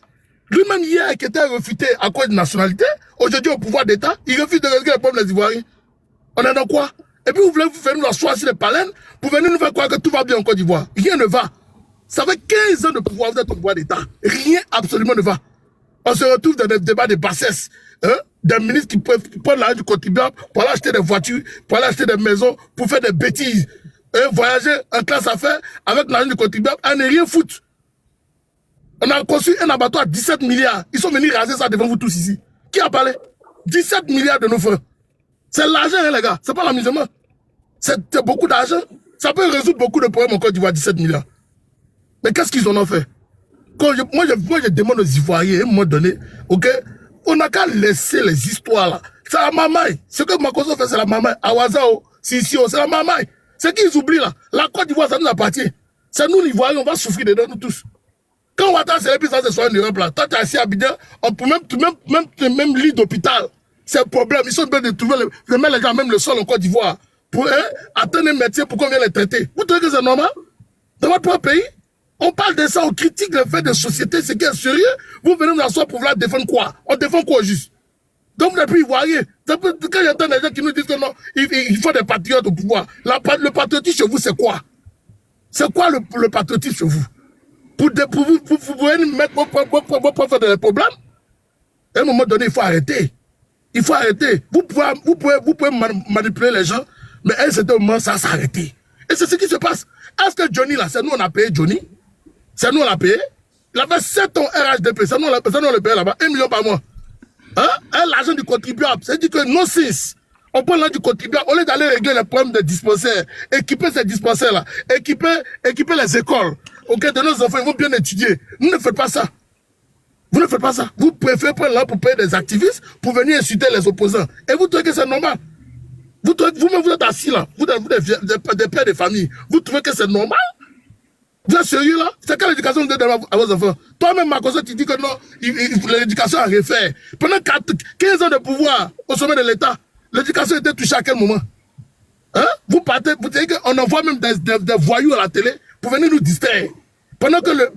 Lui-même, hier, qui était refuté à cause de nationalité, aujourd'hui, au pouvoir d'État, il refuse de régler les problèmes des Ivoiriens. On est dans quoi? Et puis, vous voulez vous faire nous asseoir sur les palènes pour venir nous faire croire que tout va bien en Côte d'Ivoire. Rien ne va. Ça fait 15 ans de pouvoir, vous êtes au pouvoir d'État. Rien absolument ne va. On se retrouve dans des débats de bassesse. Des ministres qui prennent l'argent du contribuable pour aller acheter des voitures, pour aller acheter des maisons, pour faire des bêtises. Voyager en classe affaires avec l'argent du contribuable, à ne rien foutre. On a construit un abattoir à 17 milliards. Ils sont venus raser ça devant vous tous ici. Qui a parlé? 17 milliards de nos francs. C'est l'argent, hein, les gars. C'est pas l'amusement. C'est beaucoup d'argent. Ça peut résoudre beaucoup de problèmes en Côte d'Ivoire, 17 milliards. Mais qu'est-ce qu'ils en ont fait? Moi, je demande aux Ivoiriens, à un moment donné, ok, on n'a qu'à laisser les histoires là. C'est la mamaille. Ce que Makosso fait, c'est la mamaille. Awazao, Sissio, c'est la mamaille. C'est qu'ils oublient là. La Côte d'Ivoire, ça nous appartient. C'est nous, l'Ivoirien, on va souffrir dedans, nous tous. Quand Ouattara s'est réputé, ça, c'est soit en Europe là. Toi, tu es assis à Abidjan, on peut même lit d'hôpital. C'est un problème. Ils sont en train de trouver, de mettre les gens, même le sol en Côte d'Ivoire, pour atteindre un métier pour qu'on vienne les traiter. Vous trouvez que c'est normal? Dans votre propre pays? On parle de ça, on critique le fait de société, c'est qui est sérieux. Vous venez nous asseoir pour vouloir défendre quoi? On défend quoi juste? Donc vous n'êtes plus ivoirien. Quand j'entends des gens qui nous disent que non, il faut des patriotes au pouvoir. Le patriotisme chez vous, c'est quoi? C'est quoi le patriotisme chez vous? Pour vous mettre pour faire des problèmes? À un moment donné, il faut arrêter. Il faut arrêter. Vous pouvez manipuler les gens, mais à un certain moment, ça s'est arrêté. Et c'est ce qui se passe. Est-ce que Johnny, là, c'est nous on a payé Johnny? C'est nous on l'a payé? Il a fait 7 ans RHDP, c'est nous on le paye là-bas, 1 million par mois. Hein? L'argent du contribuable, c'est-à-dire que non 6. On prend l'argent du contribuable, au lieu d'aller régler les problèmes des dispensaires, équiper ces dispensaires-là, équiper les écoles, ok, de nos enfants, ils vont bien étudier. Vous ne faites pas ça. Vous ne faites pas ça. Vous préférez prendre l'argent pour payer des activistes, pour venir insulter les opposants. Et vous trouvez que c'est normal? Vous-même, vous êtes assis là, vous êtes des pères de famille. Vous trouvez que c'est normal? Vous êtes sérieux là? C'est quelle éducation vous donnez à vos enfants? Toi-même, Makosso, tu dis que non, l'éducation a refait. Pendant 15 ans de pouvoir au sommet de l'État, l'éducation était touchée à quel moment? Hein? Vous dites qu'on envoie même des voyous à la télé pour venir nous distraire. Pendant que les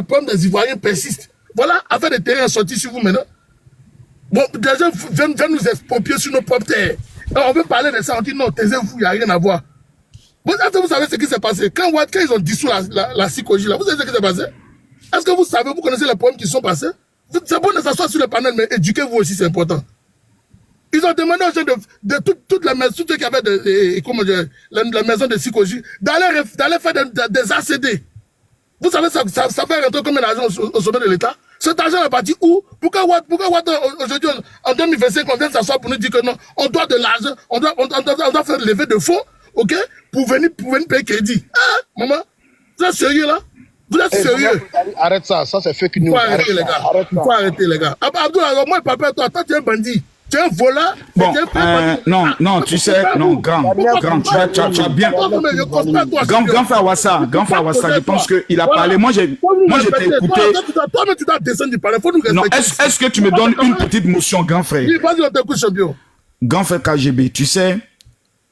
problèmes des Ivoiriens persistent. Voilà, affaire des terrains sortis sur vous maintenant. Bon, des gens viennent nous exproprier sur nos propres terres. On veut parler de ça, on dit non, taisez-vous, il n'y a rien à voir. Vous savez ce qui s'est passé? Quand ils ont dissous la CICOJ, là, vous savez ce qui s'est passé? Est-ce que vous savez, vous connaissez les problèmes qui sont passés? C'est bon de s'asseoir sur le panel, mais éduquez-vous aussi, c'est important. Ils ont demandé aux gens de toutes les maisons, tous ceux qui avaient la maison de CICOJ, d'aller faire des ACD. Vous savez, ça fait rentrer combien d'argent au sommet de l'État? Cet argent est parti où? Pourquoi aujourd'hui, en 2025, on vient s'asseoir pour nous dire que non, on doit de l'argent, on doit faire lever de fonds, ok, pour venir payer crédit. Hein, maman? Vous êtes sérieux là? Vous êtes sérieux? Arrête ça, ça c'est fake news. Il faut arrêter les gars. Il faut arrêter les gars. Abdou, alors moi, papa, toi, tu es un bandit. Tu es un voleur. Bon, non, tu sais, non, grand, tu as bien. Grand frère Wassa, je pense qu'il a parlé. Moi, j'ai écouté. Toi-même, tu dois descendre du palais. Faut nous respecter. Non, est-ce que tu me donnes une petite motion, grand frère? Oui, vas-y, on t'écoute, champion. Grand frère KGB, tu sais,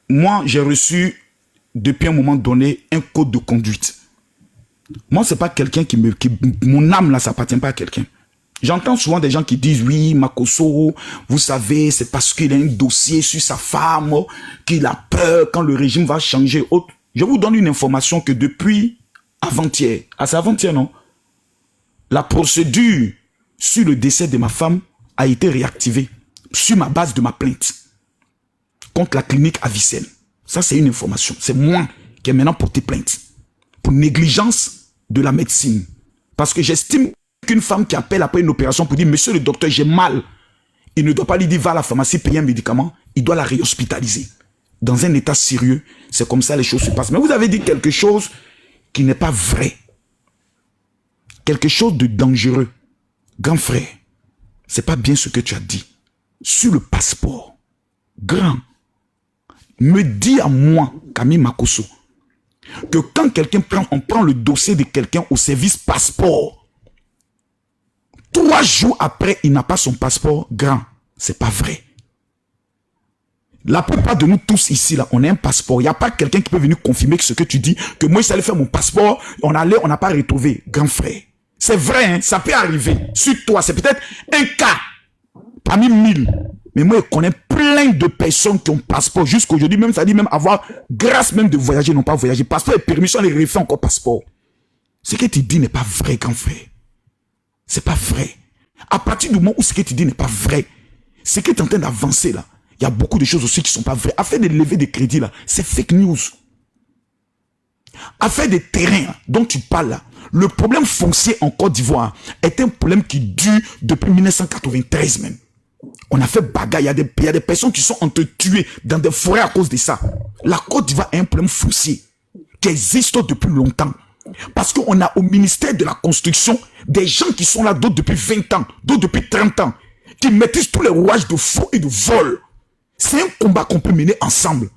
moi, j'ai reçu, depuis un moment donné, un code de conduite. Moi, c'est pas quelqu'un mon âme, là, ça appartient pas à quelqu'un. J'entends souvent des gens qui disent, oui, Makosso, vous savez, c'est parce qu'il a un dossier sur sa femme, qu'il a peur quand le régime va changer. Je vous donne une information que depuis avant-hier, c'est avant-hier, non? La procédure sur le décès de ma femme a été réactivée sur ma base de ma plainte contre la clinique à Vicenne. Ça, c'est une information. C'est moi qui ai maintenant porté plainte pour négligence de la médecine. Parce que j'estime qu'une femme qui appelle après une opération pour dire « Monsieur le docteur, j'ai mal », il ne doit pas lui dire « Va à la pharmacie, payer un médicament », il doit la réhospitaliser. Dans un état sérieux, c'est comme ça les choses se passent. Mais vous avez dit quelque chose qui n'est pas vrai. Quelque chose de dangereux. Grand frère, c'est pas bien ce que tu as dit. Sur le passeport, grand, me dis à moi, Camille Makosso, que quand on prend le dossier de quelqu'un au service passeport, 3 jours après, il n'a pas son passeport, grand, c'est pas vrai. La plupart de nous tous ici, là, on a un passeport. Il n'y a pas quelqu'un qui peut venir confirmer ce que tu dis, que moi, je allais faire mon passeport, on n'a pas retrouvé. Grand frère, c'est vrai, hein, ça peut arriver. Sur toi, c'est peut-être un cas parmi 1000. Mais moi, je connais plein de personnes qui ont passeport jusqu'aujourd'hui, même ça dit même avoir grâce même de voyager, non pas voyager. Passeport et permission, les refait encore passeport. Ce que tu dis n'est pas vrai, grand frère. C'est pas vrai. À partir du moment où ce que tu dis n'est pas vrai, ce que tu es en train d'avancer là, il y a beaucoup de choses aussi qui sont pas vraies. Affaire de lever des crédits là, c'est fake news. Affaire des terrains dont tu parles là, le problème foncier en Côte d'Ivoire est un problème qui dure depuis 1993 même. On a fait bagarre, il y a des personnes qui sont entretuées dans des forêts à cause de ça. La Côte d'Ivoire a un problème foncier qui existe depuis longtemps. Parce qu'on a au ministère de la construction des gens qui sont là, d'autres depuis 20 ans, d'autres depuis 30 ans, qui maîtrisent tous les rouages de faux et de vol. C'est un combat qu'on peut mener ensemble.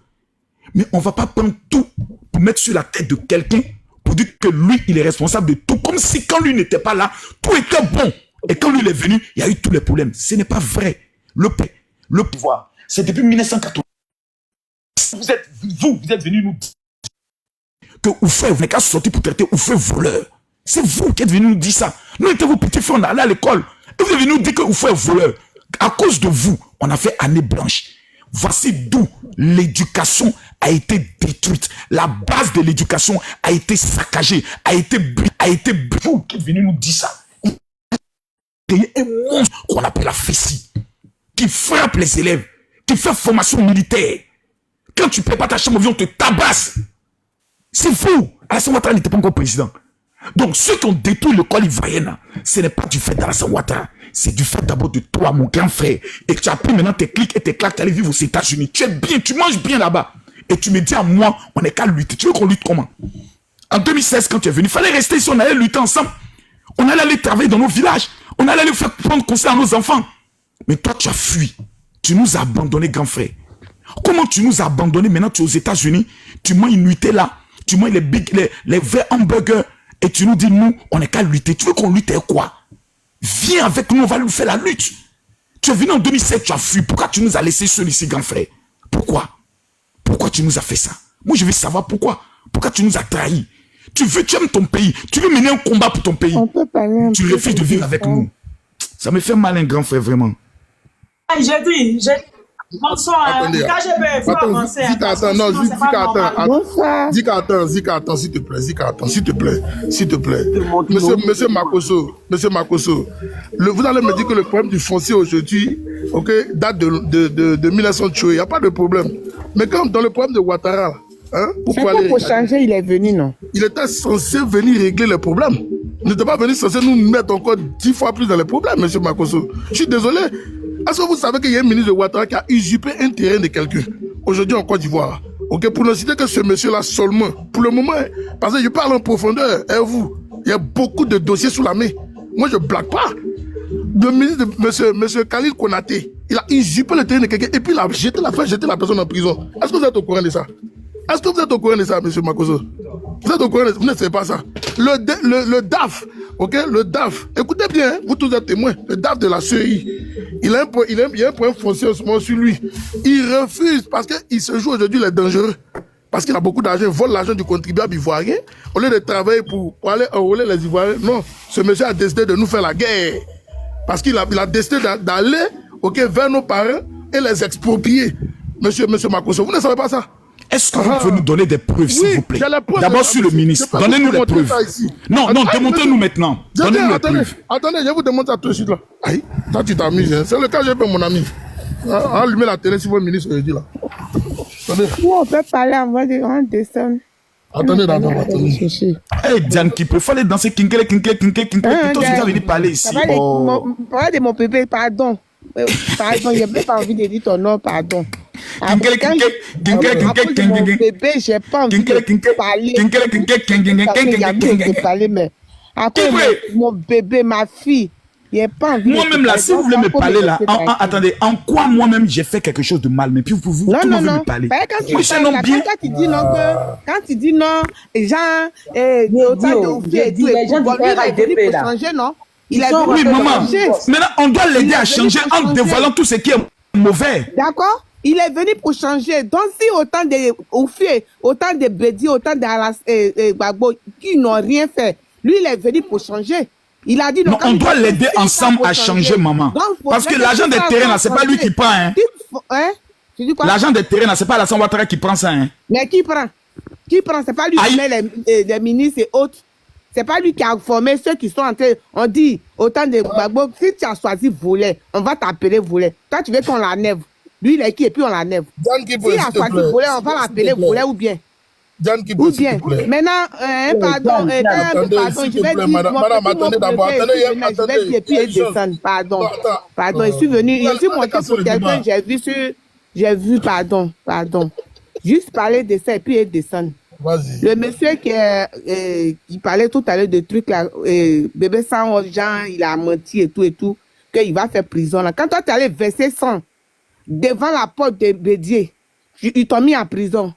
Mais on ne va pas prendre tout pour mettre sur la tête de quelqu'un pour dire que lui, il est responsable de tout. Comme si quand lui n'était pas là, tout était bon. Et quand lui il est venu, il y a eu tous les problèmes. Ce n'est pas vrai. Le pouvoir, c'est depuis 1980. Vous êtes venu nous dire que Oufé, vous n'êtes qu'à sortir pour traiter Oufé voleur. C'est vous qui êtes venu nous dire ça. Nous étions vos petits frères, on allait à l'école. Et vous êtes venu nous dire que Oufé est voleur. À cause de vous, on a fait année blanche. Voici d'où l'éducation a été détruite. La base de l'éducation a été saccagée, a été vous qui êtes venu nous dire ça. Il y a un monstre qu'on appelle la Fessie, qui frappe les élèves, qui fait formation militaire. Quand tu prépares ta chambre, on te tabasse. C'est fou. Alassane Ouattara n'était pas encore président. Donc ceux qui ont détruit l'école ivoirienne, ce n'est pas du fait d'Alassane Ouattara. C'est du fait d'abord de toi, mon grand frère. Et tu as pris maintenant tes clics et tes claques, tu allais vivre aux États-Unis. Tu es bien, tu manges bien là-bas. Et tu me dis à moi, on n'est qu'à lutter. Tu veux qu'on lutte comment? En 2016, quand tu es venu, il fallait rester ici, on allait lutter ensemble. On allait aller travailler dans nos villages. On allait aller faire prendre conseil à nos enfants. Mais toi, tu as fui. Tu nous as abandonnés, grand frère. Comment tu nous as abandonnés? Maintenant, tu es aux États-Unis. Tu manges une nuitée là. Tu manges les vrais hamburgers. Et tu nous dis, nous, on n'est qu'à lutter. Tu veux qu'on lutte et quoi? Viens avec nous, on va nous faire la lutte. Tu es venu en 2007, tu as fui. Pourquoi tu nous as laissé seuls ici, grand frère? Pourquoi? Pourquoi tu nous as fait ça? Moi, je veux savoir pourquoi. Pourquoi tu nous as trahis? Tu aimes ton pays. Tu veux mener un combat pour ton pays. Tu refuses de vivre avec nous. Ça me fait mal, un grand frère, vraiment. J'ai dit. Bonsoir. KGB, il faut avancer. Zika, attends, s'il te plaît. Monsieur Makosso, vous allez me dire que le problème du foncier aujourd'hui, ok, date de 1900 tués. Il n'y a pas de problème. Mais quand dans le problème de Ouattara, hein, pour changer, il est venu, non? Il était censé venir régler le problème. N'était pas venu censé nous mettre encore 10 fois plus dans les problèmes, monsieur Makosso. Je suis désolé. Est-ce que vous savez qu'il y a un ministre de Ouattara qui a usurpé un terrain de quelqu'un aujourd'hui en Côte d'Ivoire? Ok, pour ne citer que ce monsieur-là seulement, pour le moment, parce que je parle en profondeur, et vous, il y a beaucoup de dossiers sous la main. Moi, je ne blague pas. Le ministre de monsieur Khalil Konaté, il a usurpé le terrain de quelqu'un et puis il a jeté la personne en prison. Est-ce que vous êtes au courant de ça? Est-ce que vous êtes au courant de ça, monsieur Makosso? Vous êtes au courant de ça? Vous ne savez pas ça. Le DAF, ok, le DAF, écoutez bien, hein, vous tous êtes témoins, le DAF de la CEI, il y a un point foncier en ce moment sur lui. Il refuse parce qu'il se joue aujourd'hui les dangereux. Parce qu'il a beaucoup d'argent, il vole l'argent du contribuable ivoirien. Au lieu de travailler pour aller enrôler les Ivoiriens, non, ce monsieur a décidé de nous faire la guerre. Parce qu'il a décidé d'aller vers nos parents et les exproprier. Monsieur Makosso, vous ne savez pas ça? Est-ce que vous pouvez nous donner des preuves, s'il vous plaît? D'abord sur le ministre. Donnez-nous les preuves. Non, démontez-nous maintenant. Donnez-nous les preuves. Attendez, je vous demande ça tout de suite là. Aïe, toi tu t'amuses. Hein. C'est le cas, j'ai fait mon ami. Allumez la télé sur votre ministre aujourd'hui là. Attendez. Où on peut parler en voix de descendre. Attendez, attendez. Hey, Diane qui peut aller danser kinkele. Plutôt que venir parler ici. Parler de mon bébé, pardon. Pardon, j'ai même pas envie de dire ton nom, pardon. Mon bébé, j'ai pas envie de parler, mais après mon bébé, ma fille, j'ai pas envie. Moi-même là, si vous voulez me parler là, attendez, en quoi moi-même j'ai fait quelque chose de mal, mais puis vous me parler. Quand tu dis non, les gens, les gens pour changer, non? Oui, maman. Maintenant, on doit l'aider à changer en dévoilant tout ce qui est mauvais. D'accord? Il est venu pour changer. Donc, si autant de Oufie, autant de Bédi, autant de Gbagbo qui n'ont rien fait, lui, il est venu pour changer. Il a dit non, on doit l'aider ensemble à changer, maman. Parce que l'argent des terrains, là, c'est pas lui qui prend. Hein? L'argent des terrains, là, c'est pas Alassane Ouattara qui prend ça. Hein? Mais qui prend? Qui prend? C'est pas lui qui met les ministres et autres. C'est pas lui qui a formé ceux qui sont en train. On dit autant de Gbagbo, si tu as choisi volet, on va t'appeler volet. Toi, tu veux qu'on l'enlève. Lui, il est qui et puis on l'enlève. Si il a choisi volet, on va l'appeler volet ou bien. Ou bien. Maintenant, pardon, je vais dire. Madame, attendez d'abord. Je vais dire et puis il descend. Pardon, je suis venu. Je suis monté sur quelqu'un, j'ai vu, pardon. Juste parler de ça et puis il descend. Le monsieur qui parlait tout à l'heure de trucs là, bébé sans gens, il a menti et tout, qu'il va faire prison là. Quand toi tu allais verser 100 devant la porte de Bédier, ils t'ont mis en prison.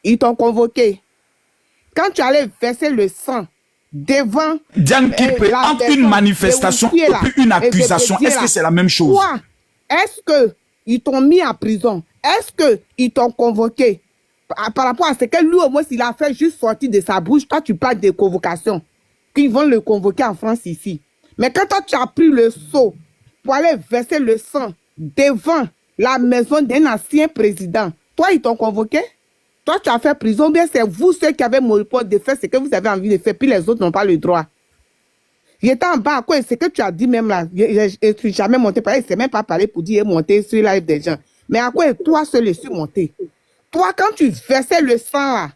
Ils t'ont convoqué. Quand tu allais verser le sang devant... Diane Kipre, entre une manifestation et puis une accusation, est-ce que c'est la même chose? Toi, est-ce qu'ils t'ont mis en prison? Est-ce qu'ils t'ont convoqué? Par rapport à ce que lui, au moins, s'il a fait juste sortir de sa bouche, toi, tu parles de convocation. Qu'ils vont le convoquer en France ici. Mais quand toi, tu as pris le seau pour aller verser le sang devant la maison d'un ancien président, toi, ils t'ont convoqué? Toi, tu as fait prison, bien c'est vous ceux qui avez monopole de faire ce que vous avez envie de faire, puis les autres n'ont pas le droit. J'étais en bas, quoi, c'est que tu as dit même là, je ne suis jamais monté, il ne s'est même pas parlé pour dire monter sur live des gens. Mais à quoi toi seul je suis monté? Toi, quand tu versais le sang là,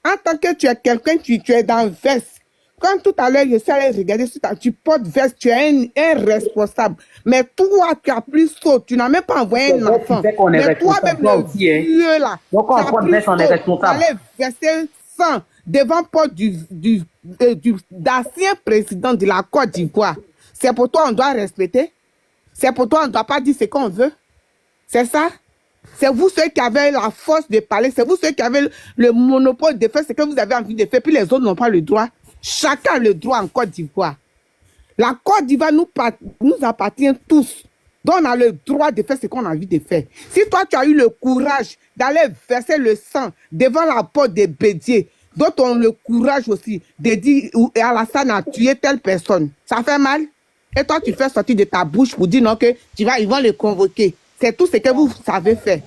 en tant que tu es quelqu'un, tu es dans le veste. Quand tout à l'heure, je suis allé regarder, tu portes veste, tu es un responsable. Mais toi, tu as plus saut, tu n'as même pas envoyé un enfant. Mais toi-même, le vieux là, tu as plus saut, tu allais verser sang devant porte d'ancien président de la Côte d'Ivoire. C'est pour toi, on doit respecter. C'est pour toi, on ne doit pas dire ce qu'on veut. C'est ça? C'est vous ceux qui avez la force de parler. C'est vous ceux qui avez le monopole de faire ce que vous avez envie de faire. Puis les autres n'ont pas le droit. Chacun a le droit en Côte d'Ivoire. La Côte d'Ivoire nous appartient tous. Donc on a le droit de faire ce qu'on a envie de faire. Si toi tu as eu le courage d'aller verser le sang devant la porte de Bédier, d'autres ont le courage aussi de dire Alassane a tué telle personne. Ça fait mal. Et toi tu fais sortir de ta bouche pour dire non que ils vont le convoquer. C'est tout ce que vous savez faire.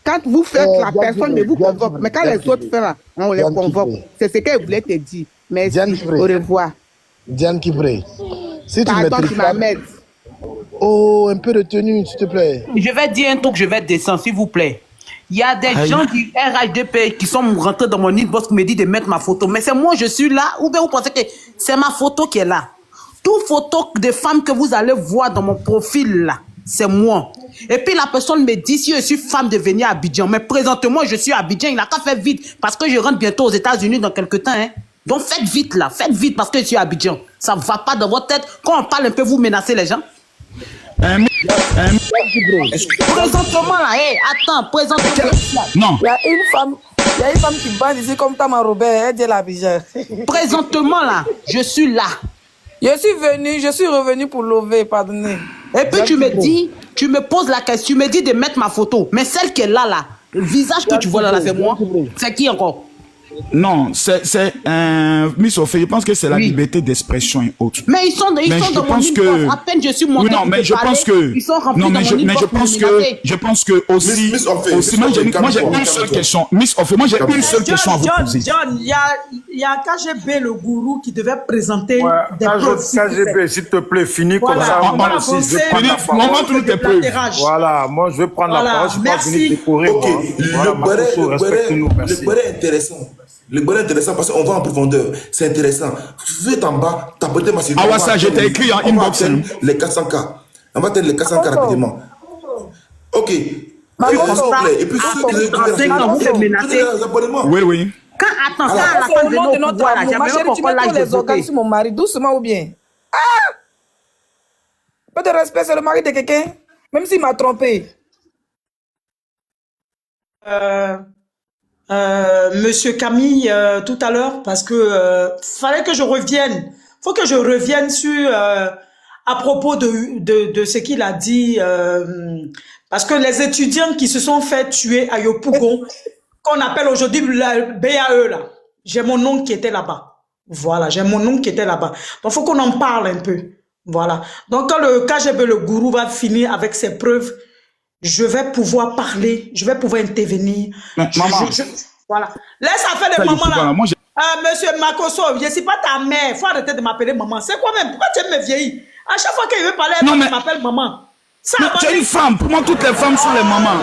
Quand vous faites, la personne ne vous convoque. Mais quand les autres font là, on les convoque. C'est ce qu'elle voulait te dire. Mais au revoir. Diane Kibré, si tu maîtrises pas... Oh, un peu de tenue, s'il te plaît. Je vais dire un truc, je vais descendre, s'il vous plaît. Il y a des gens du RHDP qui sont rentrés dans mon inbox qui me disent de mettre ma photo. Mais c'est moi, je suis là. Ou bien vous pensez que c'est ma photo qui est là. Toute photo de femme que vous allez voir dans mon profil là, c'est moi. Et puis la personne me dit si je suis femme de venir à Abidjan. Mais présentement, je suis à Abidjan. Il a qu'à faire vite parce que je rentre bientôt aux États-Unis dans quelques temps. Hein. Donc faites vite là, faites vite parce que je suis à Abidjan. Ça ne va pas dans votre tête. Quand on parle un peu, vous menacez les gens. Présentement là, attends, présentement. Non. Il y a une femme qui bande ici comme Tama Robert, elle dit l'Abidjan. Présentement là, je suis là. Je suis revenu pour lever, pardonnez. Et puis tu me dis, tu me poses la question, tu me dis de mettre ma photo. Mais celle qui est là, le visage que tu vois là, c'est moi. C'est qui encore? Non, c'est Miss Ophé, je pense que c'est la liberté d'expression et autres. Mais ils sont dans mon inbox. À peine je suis monté. Oui, non, mais je pense que. Ils sont remplis dans mon inbox. Mais je pense que aussi. Moi, j'ai une seule question. Miss Ophé, moi, j'ai une seule question à vous poser. John, il y a KGB, le gourou, qui devait présenter des preuves. KGB, s'il te plaît, finis comme ça. On va avancer. Voilà, moi, je vais prendre la parole. Je ne suis pas venu décorer. Ok, le beurre est intéressant. Le bonheur est intéressant parce qu'on va en profondeur. C'est intéressant. Vous êtes en bas, tapotez ma série. Ah ouais, ça, je t'ai écrit en inbox. Les 400K. On va tenir les 400K rapidement. Ok. Et puis, ceux qui oui, oui. Quand, attends, ça, à la fin de notre pouvoir, là, ma chérie, tu mets tous les organes sur mon mari, doucement ou bien? Ah! Peu de respect, c'est le mari de quelqu'un, même s'il m'a trompé. Monsieur Camille tout à l'heure parce que fallait que je revienne. Faut que je revienne sur à propos de ce qu'il a dit parce que les étudiants qui se sont fait tuer à Yopougon, qu'on appelle aujourd'hui la BAE là. J'ai mon oncle qui était là-bas. Voilà, j'ai mon oncle qui était là-bas. Donc faut qu'on en parle un peu. Voilà. Donc quand le KGB, le gourou va finir avec ses preuves, je vais pouvoir parler, je vais pouvoir intervenir. Maman. Voilà. Laisse affaire de maman là. Monsieur Makoso, je ne suis pas ta mère. Il faut arrêter de m'appeler maman. C'est quoi même? Pourquoi tu aimes me vieillir? À chaque fois qu'il veut parler, il m'appelle maman. Tu es une femme. Pour moi, toutes les femmes sont les mamans.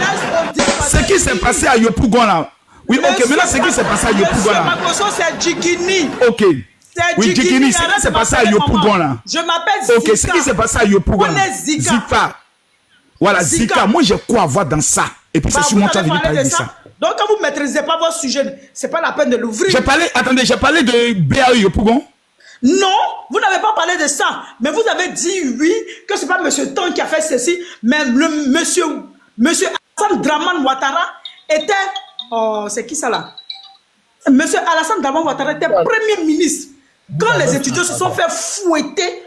Ce qui s'est passé à Yopougon là. Oui, ok. Maintenant, ce qui s'est passé à Yopougon là. Monsieur Makoso, c'est Djikini. Ok. Oui, Djikini, ce qui s'est passé à Yopougon là. Je m'appelle Zika. Ok, ce qui s'est passé à Yopougon. Zika. Voilà, Zika, moi j'ai quoi à voir dans ça. Et puis c'est sur moi que tu as venu parler de ça. Donc quand vous ne maîtrisez pas votre sujet, c'est pas la peine de l'ouvrir. J'ai parlé de BAE Yopougon. Non, vous n'avez pas parlé de ça. Mais vous avez dit oui, que c'est pas monsieur Ton qui a fait ceci, mais le monsieur Alassane Dramane Ouattara était... Oh, c'est qui ça là? Monsieur Alassane Dramane Ouattara était premier ministre. Quand les étudiants se sont fait fouetter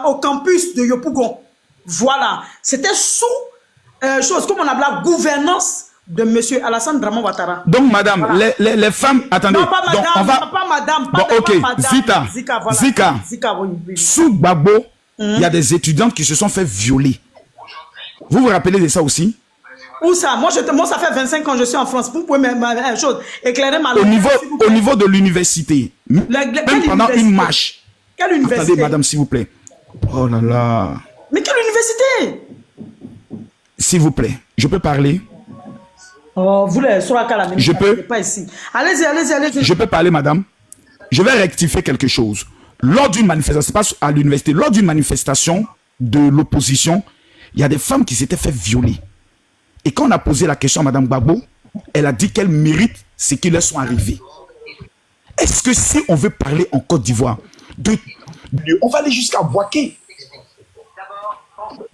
au campus de Yopougon. Voilà. C'était sous comme on appelle la gouvernance de monsieur Alassane Dramane Ouattara. Donc, madame, voilà. les femmes... Attendez. Non, pas madame, donc, pas madame. Bon, ok. Zika, voilà. Zika, oui. Sous Gbagbo, il y a des étudiantes qui se sont fait violer. Vous vous rappelez de ça aussi? Où ça? Moi, ça fait 25 ans que je suis en France. Vous pouvez éclairer ma au niveau de l'université. Même pendant une marche. Quelle université? Attendez, madame, s'il vous plaît. Oh là là. Mais quelle université? S'il vous plaît, je peux parler? Oh, vous les sur la calamité. Je peux? Pas ici. Allez-y. Je peux parler, madame? Je vais rectifier quelque chose. Lors d'une manifestation, c'est pas à l'université, lors d'une manifestation de l'opposition, il y a des femmes qui s'étaient fait violer. Et quand on a posé la question à madame Gbagbo, elle a dit qu'elle mérite ce qui leur sont arrivés. Est-ce que si on veut parler en Côte d'Ivoire, on va aller jusqu'à Boaké?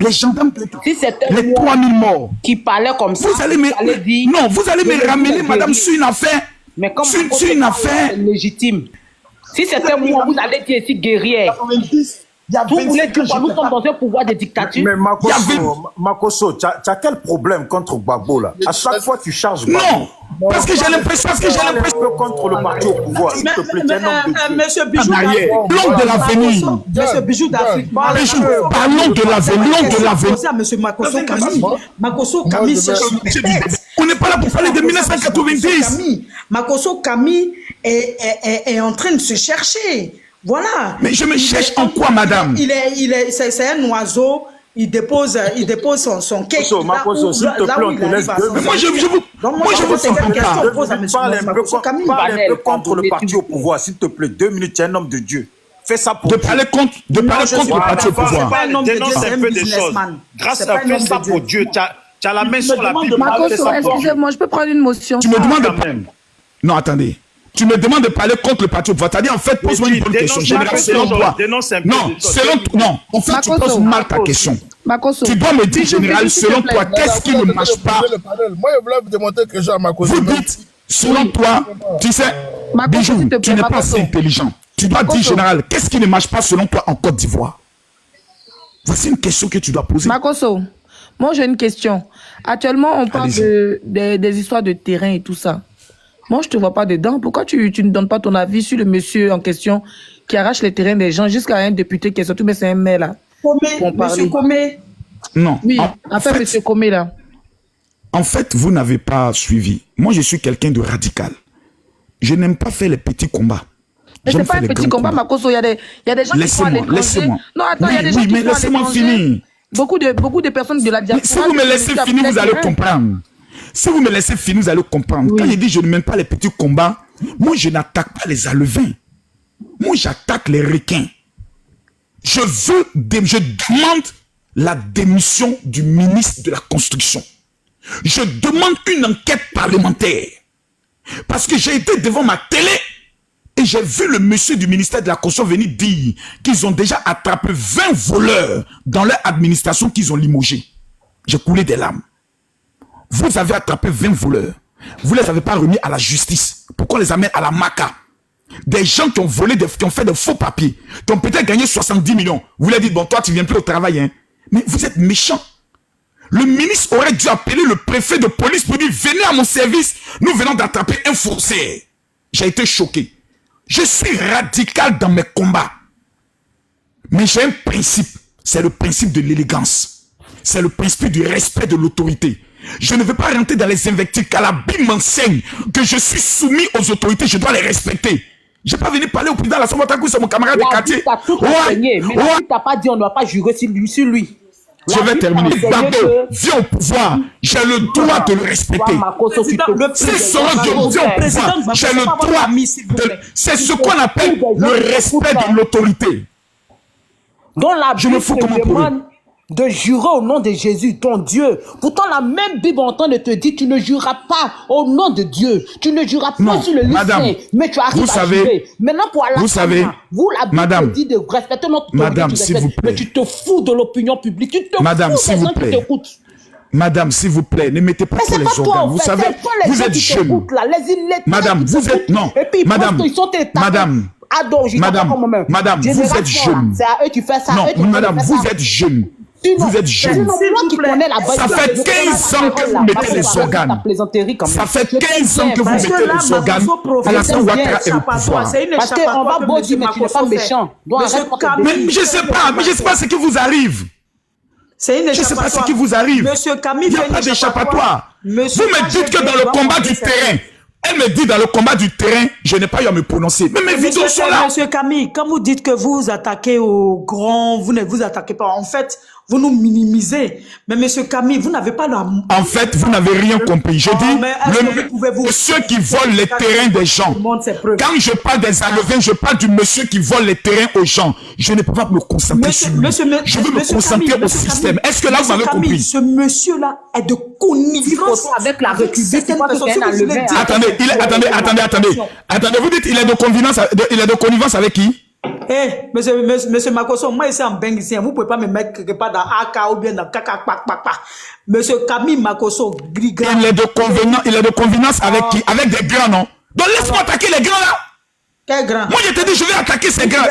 Les gendarmes, les 3000 morts. Qui parlaient comme ça. Vous allez me ramener, madame, sur une affaire. Mais comme sur une affaire légitime. Si c'était moi, vous allez dire ici guerrière. Vous voulez que nous sommes dans un pouvoir de dictature? Mais Makoso, tu as quel problème contre Gbagbo là? À chaque fois tu charges Gbagbo. Non, parce que j'ai l'impression contre le parti au pouvoir. S'il te plaît, monsieur Bijou l'homme de l'avenir. Monsieur Bijou d'Afrique. Parlons de l'avenir. Monsieur Makoso Camille. Makoso Camille, on n'est pas là pour parler de 1990. Makoso Camille est en train de se chercher. Voilà. Mais je me cherche en quoi, madame? C'est un oiseau. il dépose son cake. Makoso, Makoso, s'il te plaît, on te laisse 2 minutes. Moi, je vous comprends pas. Parle un peu contre le parti au pouvoir, s'il te plaît. 2 minutes, tu es un homme de Dieu. Fais ça pour de parler contre le parti au pouvoir. Dénonce un peu des choses. Grâce à fais ça pour Dieu. Tu as la main sur la Bible. Makoso, excusez-moi, je peux prendre une motion. Tu me demandes de parler. Non, attendez. Tu me demandes de parler contre le parti au pouvoir. C'est-à-dire, en fait, pose-moi une bonne question. Général, selon toi. Non, en fait, tu poses mal ta question. Makoso. Tu dois me dire, général, selon toi, qu'est-ce qui ne marche pas? Moi, je voulais vous démontrer que j'ai à Makoso. Vous dites, selon toi, tu sais, Bijou, tu n'es pas assez intelligent. Tu dois dire, général, qu'est-ce qui ne marche pas selon toi en Côte d'Ivoire? Voici une question que tu dois poser. Makoso, moi j'ai une question. Actuellement, on parle des histoires de terrain et tout ça. Moi, je te vois pas dedans. Pourquoi tu ne donnes pas ton avis sur le monsieur en question qui arrache les terrains des gens jusqu'à un député qui est surtout, mais c'est un maire là. Monsieur Comé. Non. Oui, en fait, monsieur Comé là. En fait, vous n'avez pas suivi. Moi, je suis quelqu'un de radical. Je n'aime pas faire les petits combats. Mais c'est pas un petit combat, Makoso. Il y a des gens qui sont à l'étranger. Laissez-moi. Non, attends, il y a des gens qui sont à l'étranger. Laissez-moi finir. Beaucoup de personnes de la diaspora. Si vous me laissez finir, vous allez comprendre. Si vous me laissez finir, vous allez comprendre. Quand je dis je ne mène pas les petits combats, moi, je n'attaque pas les alevins. Moi, j'attaque les requins. Je demande la démission du ministre de la Construction. Je demande une enquête parlementaire. Parce que j'ai été devant ma télé et j'ai vu le monsieur du ministère de la Construction venir dire qu'ils ont déjà attrapé 20 voleurs dans leur administration qu'ils ont limogé. J'ai coulé des larmes. Vous avez attrapé 20 voleurs. Vous ne les avez pas remis à la justice. Pourquoi on les amène à la maca? Des gens qui ont volé, qui ont fait de faux papiers, qui ont peut-être gagné 70 millions. Vous leur dites, bon, toi, tu ne viens plus au travail. Hein. Mais vous êtes méchants. Le ministre aurait dû appeler le préfet de police pour dire, venez à mon service, nous venons d'attraper un faussaire. J'ai été choqué. Je suis radical dans mes combats. Mais j'ai un principe. C'est le principe de l'élégance. C'est le principe du respect de l'autorité. Je ne veux pas rentrer dans les invectives, car la Bible m'enseigne que je suis soumis aux autorités, je dois les respecter. Je n'ai pas venu parler au président de la Somotakou, c'est mon camarade de quartier. Tu as tout enseigné, mais tu n'as pas dit on ne va pas jurer sur lui. Je vais terminer. Gbagbo, viens au pouvoir. J'ai le droit de le respecter. C'est son Dieu, viens au pouvoir. J'ai le droit de... C'est ce qu'on appelle le respect de l'autorité. Dans la Bible, je me demande de jurer au nom de Jésus, ton Dieu. Pourtant, la même Bible est en train de te dire, tu ne jureras pas au nom de Dieu. Tu ne jureras pas sur le lycée, mais tu arrives à jurer. Maintenant, pour Allah, vous, la Bible te dit de respecter notre autorité, mais tu te fous de l'opinion publique. Tu te fous des gens qui t'écoutent. Madame, s'il vous plaît, ne mettez pas tous les organes. Vous savez, vous êtes jeune. Madame, vous êtes... Non, madame, madame, vous êtes jeune. Non, madame, vous êtes jeune. Vous êtes jeune. Ça fait 15 ans que vous mettez les organes. Ça fait 15 ans que vous mettez les organes. Alassane Ouattara est au pouvoir. Parce qu'on va beau dire, mais tu n'es pas méchant. Mais je ne sais pas ce qui vous arrive. Je ne sais pas ce qui vous arrive. Il n'y a pas d'échappatoire. Vous me dites que dans le combat du terrain, elle me dit dans le combat du terrain, je n'ai pas eu à me prononcer. Mais mes vidéos sont là. Monsieur Camille, quand vous dites que vous attaquez au grand, vous ne vous attaquez pas. En fait, vous nous minimisez. Mais monsieur Camille, vous n'avez pas la... En fait, vous n'avez rien compris. Je dis, ceux qui volent les terrains des gens. Quand je parle des alevins, je parle du monsieur qui vole les terrains aux gens. Je ne peux pas me concentrer sur lui. Je veux me concentrer au système. Est-ce que là, vous avez compris? Ce monsieur-là est de connivence avec la République. Attendez, attendez, vous dites il est de connivence avec qui? Eh, monsieur Makoso, moi ici en Bengisien, vous pouvez pas me mettre quelque part dans AK ou bien dans Kaka. Monsieur Camille Makoso, Grigra. Il est de convenance avec qui? Avec des grands, non? Donc laisse-moi attaquer les grands là. Quel grand? Moi je te dis, je vais attaquer ces grands.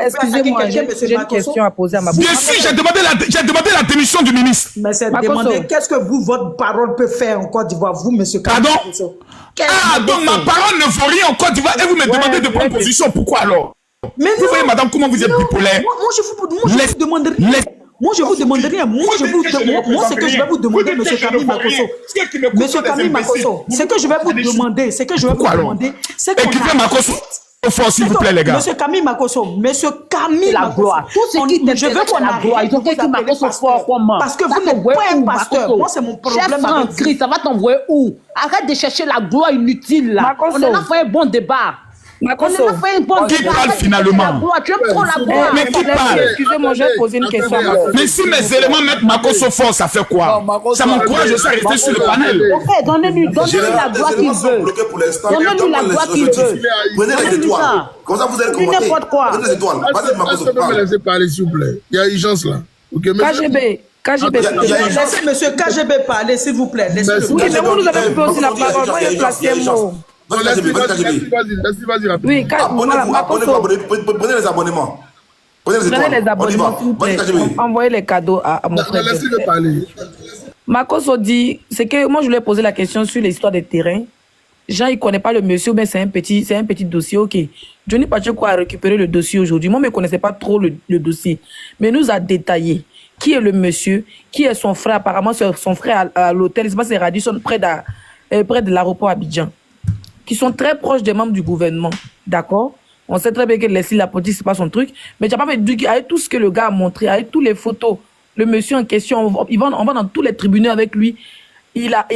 Excusez-moi, j'ai une question à poser à ma Bien sûr, j'ai demandé la démission du ministre. Mais c'est demander qu'est-ce que vous, votre parole peut faire en Côte d'Ivoire, vous, monsieur Camille. Pardon? Ah, donc ma parole ne vaut rien en Côte d'Ivoire et vous me demandez de prendre position. Pourquoi alors? Mais vous voyez, madame, comment vous êtes bipolaire? Moi, je vous demande rien. Moi, je vous demande rien. Moi, ce que je vais vous demander, monsieur Camille Makoso. Monsieur Camille Makoso, ce que je vais vous demander, c'est que je vais vous demander, c'est qu'on Makoso. fort, s'il vous plaît, les gars. Monsieur Camille Makosso, monsieur Camille la Makosso. gloire. Tout ce qui Je veux t'intéresse, qu'on c'est la arrête gloire. Ils ont de fait que vous appeler Makosso pasteur. fort comment? Parce que Ça vous n'êtes t'envoie pas un où, pasteur. Makosso? Moi, c'est mon problème Cher frère en avec vous. Christ, ça va t'envoyer où? Arrête de chercher la gloire inutile là. Makosso. On est là pour un bon débat. On est là Makosso. pour un bon Qui débat. parle Arrête de finalement? chercher la gloire. Tu aimes trop la gloire. Mais qui parle? Excusez-moi, je vais poser une question. Mais si mes éléments mettent Makosso fort, ça fait quoi? Ça m'encourage aussi à rester sur le panel. Ok, donnez-lui la gloire qu'il veut. Donnez-lui la gloire qu'il veut. Prenez les étoiles. Comme ça, vous allez commenter. N'importe quoi. Prenez les étoiles. Vas-y, Makosso, Est-ce que vous me parle. laissez parler, s'il vous plaît? Il y a urgence là. Ok, KGB, KGB. Laissez monsieur KGB parler, s'il vous plaît. Laissez-le. Oui, mais vous nous avez coupé aussi la parole. Moi, j'ai placé un mot. Non, laisse-lui, vas-y, rapide. Oui, Makosso. Prenez les abonnements. Prenez les Prenez étoiles. les abonnements, s'il vous plaît. Envoyez les cadeaux à mon frère. Laisse-lui parler. Makosso dit, c'est que moi, je lui ai posé la question sur l'histoire des terrains. Jean, il ne connaît pas le monsieur, mais c'est un petit dossier. Ok. Johnny Pacheco a récupéré le dossier aujourd'hui. Moi, je ne connaissais pas trop le dossier. Mais il nous a détaillé qui est le monsieur, qui est son frère. Apparemment, c'est son frère à l'hôtel. C'est Radisson, près de l'aéroport Abidjan. Qui sont très proches des membres du gouvernement. D'accord? On sait très bien que Leslie, la politique, ce n'est pas son truc. Mais tu n'as pas fait avec tout ce que le gars a montré, avec toutes les photos, le monsieur en question, on va dans tous les tribunaux avec lui. Il a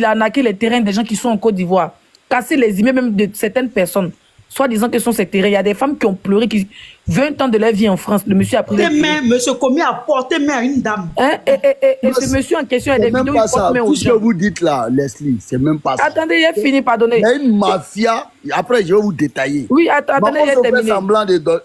arnaqué les terrains des gens qui sont en Côte d'Ivoire, cassé les immeubles même de certaines personnes, soit disant que ce sont ces terrains. Il y a des femmes qui ont pleuré, 20 ans de leur vie en France. Le monsieur a pris Monsieur Komi a porté main à une dame. Et ce monsieur en question, il y a des vidéos, il porte main aux Tout ce que gens. vous dites là, Leslie, c'est même pas ça. Attendez, j'ai fini, pardonnez. Il y a une mafia, après je vais vous détailler. Oui, attendez, j'ai terminé. Semblant de... Donc,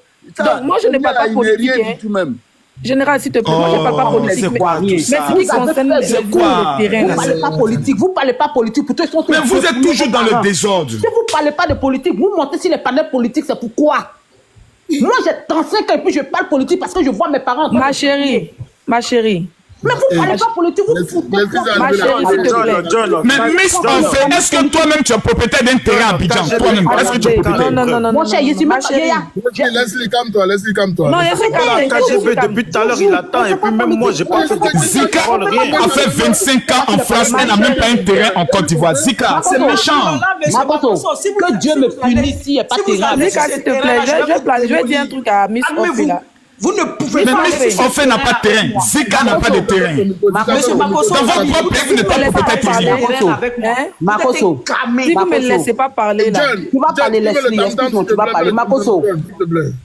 moi, je ne parle pas politique. Rien du tout même. Général, s'il te plaît, moi je ne parle pas politique. c'est quoi tout ça? Mais ce qui concerne le terrain, Vous ne parlez pas politique, vous ne parlez pas politique. Pourtant, ils sont Mais vous êtes toujours dans le désordre. Si vous ne parlez pas de politique, vous montez sur les panels politiques, c'est pourquoi? Moi, j'ai 35 ans et puis je parle politique parce que je vois mes parents. ma chérie. Mais vous ne parlez pas politique, vous foutez. Ma chérie, s'il te plaît. Mais Miss Enfé, est-ce que toi-même tu es propriétaire d'un terrain à Abidjan? Toi-même, est-ce que tu es propriétaire? Non. Mon cher, ici, ma chérie. Laisse-lui, calme-toi. Non, il y a KGB, depuis tout à l'heure, il attend. Et puis même moi, j'ai pas fait de Zika a fait 25 ans en France, elle n'a même pas un terrain en Côte d'Ivoire. Zika, c'est méchant. Que Dieu me punisse s'il n'y a pas de terrain. Zika, s'il te plaît, je vais dire un truc à Miss Offé là. Vous ne pouvez Mais pas... Miss Enfé n'a pas de terrain. Zika n'a pas de terrain. Monsieur Makosso, Dans votre propre pays, vous n'êtes pas propriétaire terrien. Makosso, Si vous ne me laissez pas parler là. tu vas parler, Leslie, excuse-moi, tu vas parler. Makosso,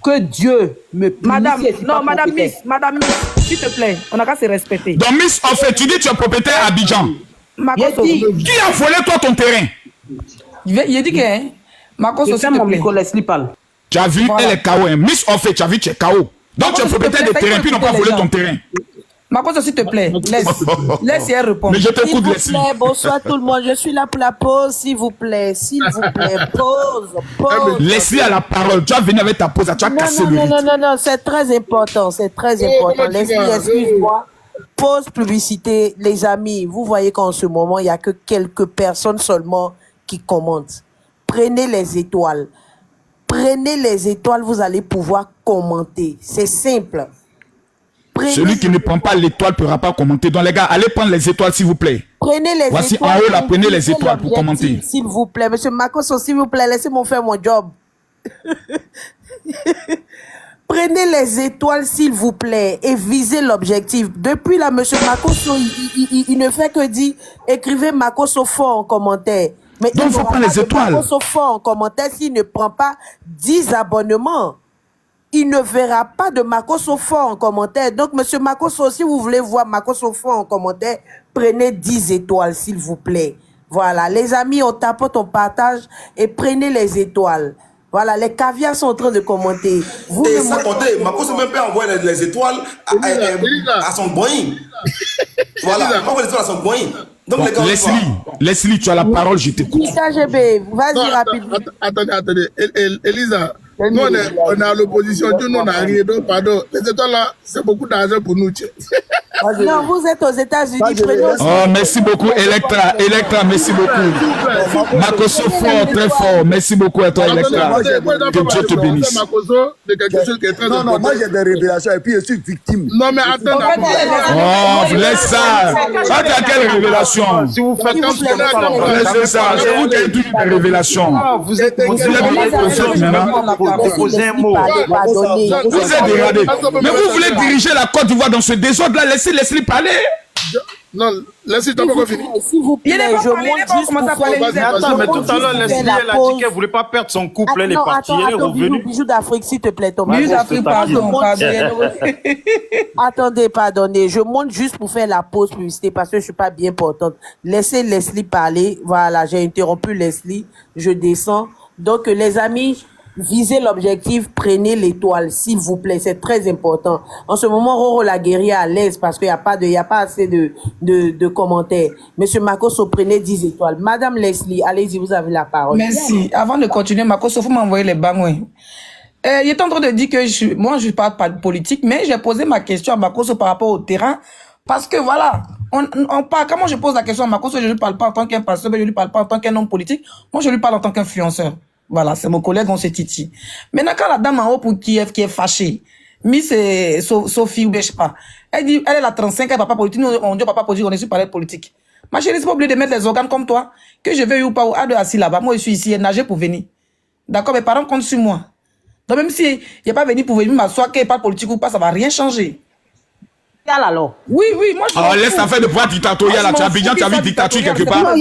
que Dieu me punisse. Madame Miss, s'il te plaît, on n'a qu'à se respecter. Donc Miss Enfé, tu dis que tu es propriétaire à Abidjan. Makosso, Qui a volé toi ton terrain? il dit que Makosso, s'il te plaît. Leslie parle. Tu as vu, elle est KO. Miss Enfé, tu as vu, tu es KO. Donc tu es propriétaire de terrain, puis ils n'ont pas volé ton terrain. Makosso, s'il te plaît, laisse-y répondre. Mais je S'il t'écoute, vous Leslie. plaît, bonsoir tout le monde. Je suis là pour la pause, s'il vous plaît. S'il vous plaît, pause. Leslie a la parole. Tu as venu avec ta pause, tu as cassé le rythme. Non, c'est très important, c'est très important. Leslie, excuse-moi. Pause publicité, les amis. Vous voyez qu'en ce moment, il n'y a que quelques personnes seulement qui commentent. Prenez les étoiles. Prenez les étoiles, vous allez pouvoir commenter. C'est simple. Celui qui ne prend pas l'étoile ne pourra pas commenter. Donc les gars, allez prendre les étoiles s'il vous plaît. Prenez les Voici étoiles. en haut là, prenez les visez étoiles pour l'objectif, commenter. S'il vous plaît, monsieur Makosso, s'il vous plaît, laissez-moi faire mon job. Prenez les étoiles, s'il vous plaît, et visez l'objectif. Depuis là, monsieur Makosso, il ne fait que dire, écrivez Makosso fort en commentaire. Mais donc, il faut prendre les étoiles. Makosso fort en commentaire s'il ne prend pas 10 abonnements. Il ne verra pas de Makosso fort en commentaire. Donc, monsieur Makosso, si vous voulez voir Makosso fort en commentaire, prenez 10 étoiles, s'il vous plaît. Voilà, les amis, on tapote, on partage et prenez les étoiles. Voilà, les caviars sont en train de commenter. Vous Et ne sans compter, Makosso même pas envoyer les étoiles à son Boeing. Voilà, envoie les étoiles à son Boeing. Donc, les gars, Leslie, tu as la parole, je t'écoute. KGB, vas-y rapidement. Attendez. Elisa, nous on est à l'opposition, nous on n'a rien. Donc, pardon, les étoiles là, c'est beaucoup d'argent pour nous. Non, vous êtes aux États-Unis. Prenez aussi. Oh, merci beaucoup, Electra. Electra, merci beaucoup. Makoso fort, très fort. Merci beaucoup à toi, Electra. Que Dieu te bénisse. Non, non, moi j'ai des révélations et puis je suis victime. Non, mais attends. Oh, laisse ça. Ça, tu as quelle révélation? Si vous faites comme Laissez ça. Je vous donne toutes les révélations. vous êtes Déposer un mot. Vous êtes dégradé. Mais vous voulez diriger la Côte d'Ivoire dans ce désordre-là? Laissez-les parler. Non, laissez t'as pas fini. S'il vous plaît, je monte juste pour faire... Attends, mais tout à l'heure, Leslie, elle a dit qu'elle voulait pas perdre son couple, elle est partie, elle est revenue. Bijou d'Afrique, s'il te plaît, Thomas. Bijou d'Afrique, pardon. Attendez, pardonnez. Je monte juste pour faire la pause publicité parce que je suis pas bien portante. Laissez Leslie parler. Voilà, j'ai interrompu Leslie. Je descends. Donc, les amis, visez l'objectif, prenez l'étoile, s'il vous plaît, c'est très important. En ce moment, Roro la guerrière à l'aise parce qu'il n'y a pas assez de commentaires. Monsieur Makoso, prenez 10 étoiles. Madame Leslie, allez-y, vous avez la parole. Merci. Avant de continuer, Makoso, vous m'envoyez les bangouins. Il est en train de dire que moi, je ne parle pas de politique, mais j'ai posé ma question à Makoso par rapport au terrain. Parce que voilà, on parle, quand moi je pose la question à Makoso, je ne lui parle pas en tant qu'un pasteur, je ne lui parle pas en tant qu'un homme politique. Moi, je lui parle en tant qu'influenceur. Voilà, c'est mon collègue, on se titi. Maintenant, quand la dame en haut pour qui est fâchée, Miss Sophie ou je sais pas, elle dit, elle est la 35, elle est papa politique, nous, on dit papa politique, on est sur parler politique. Ma chérie, c'est pas obligé de mettre les organes comme toi, que je veuille ou pas, ou à deux assis là-bas. Moi, je suis ici, elle nageait pour venir. D'accord, mes parents comptent sur moi. Donc, même si il n'est pas venu pour venir m'asseoir, qu'elle parle politique ou pas, ça va rien changer. Alors. Oui, moi je. Oh, laisse l'affaire de pouvoir dictatorial là. Tu as Abidjan, tu as vu dictature quelque part.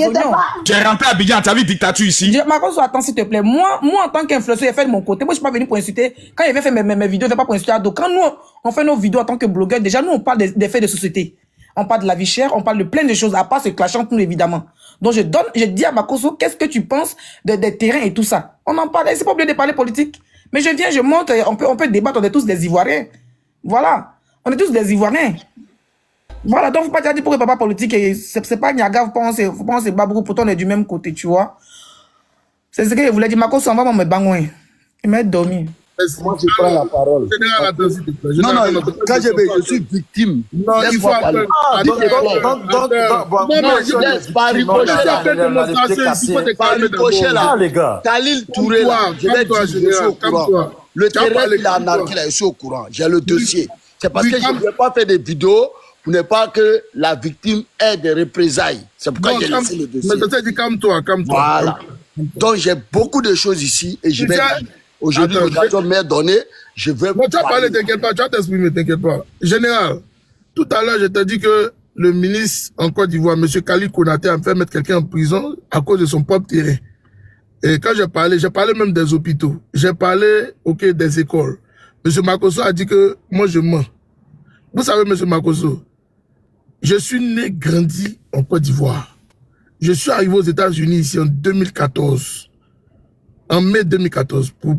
Tu es rentré à Abidjan, tu as vu dictature ici. Marcos, attends s'il te plaît. Moi en tant qu'influenceur, il fait de mon côté. Moi, je suis pas venu pour insulter. Quand il vient faire mes vidéos, il ne fait pas pour insulter Ado. Quand nous, on fait nos vidéos en tant que blogueur, déjà, nous, on parle des faits de société. On parle de la vie chère, on parle de plein de choses, à part se clasher entre nous, évidemment. Donc, je dis à Marcos, qu'est-ce que tu penses des terrains et tout ça? On en parle. C'est pas obligé de parler politique. Mais je viens, je monte, on peut débattre, on est tous des Ivoiriens. Voilà. On est tous des Ivoiriens. Voilà, donc faut pas dire pour le papa politique, c'est pas Niaga, faut pas on se bat beaucoup, pourtant on est du même côté, tu vois. C'est ce que je voulais dire, Marco s'en va, me bangouin. Il m'a dormi. Moi, je prends la parole. Non, non, quand je suis victime. Non, il faut attendre. Les gars. Khalil Touré, je vais dire, je suis au courant. Le terrain qu'il a narqué, là, je suis au courant. J'ai le dossier. C'est parce que je ne vais pas faire des vidéos pour ne pas que la victime ait des représailles. C'est pourquoi j'ai laissé le dossier. Mais ça dit calme-toi. Voilà. Donc j'ai beaucoup de choses ici et je vais dire. Aujourd'hui, l'occasion m'est donnée, je vais vous tu vas parler, t'inquiète pas, tu vas t'exprimer, t'inquiète pas. Général, tout à l'heure, je t'ai dit que le ministre en Côte d'Ivoire, M. Khalil Konaté, a fait mettre quelqu'un en prison à cause de son propre terrain. Et quand j'ai parlé même des hôpitaux. J'ai parlé, des écoles. M. Makoso a dit que moi, je mens. Vous savez, M. Makoso, je suis né, grandi en Côte d'Ivoire. Je suis arrivé aux États-Unis ici en 2014. En mai 2014, pour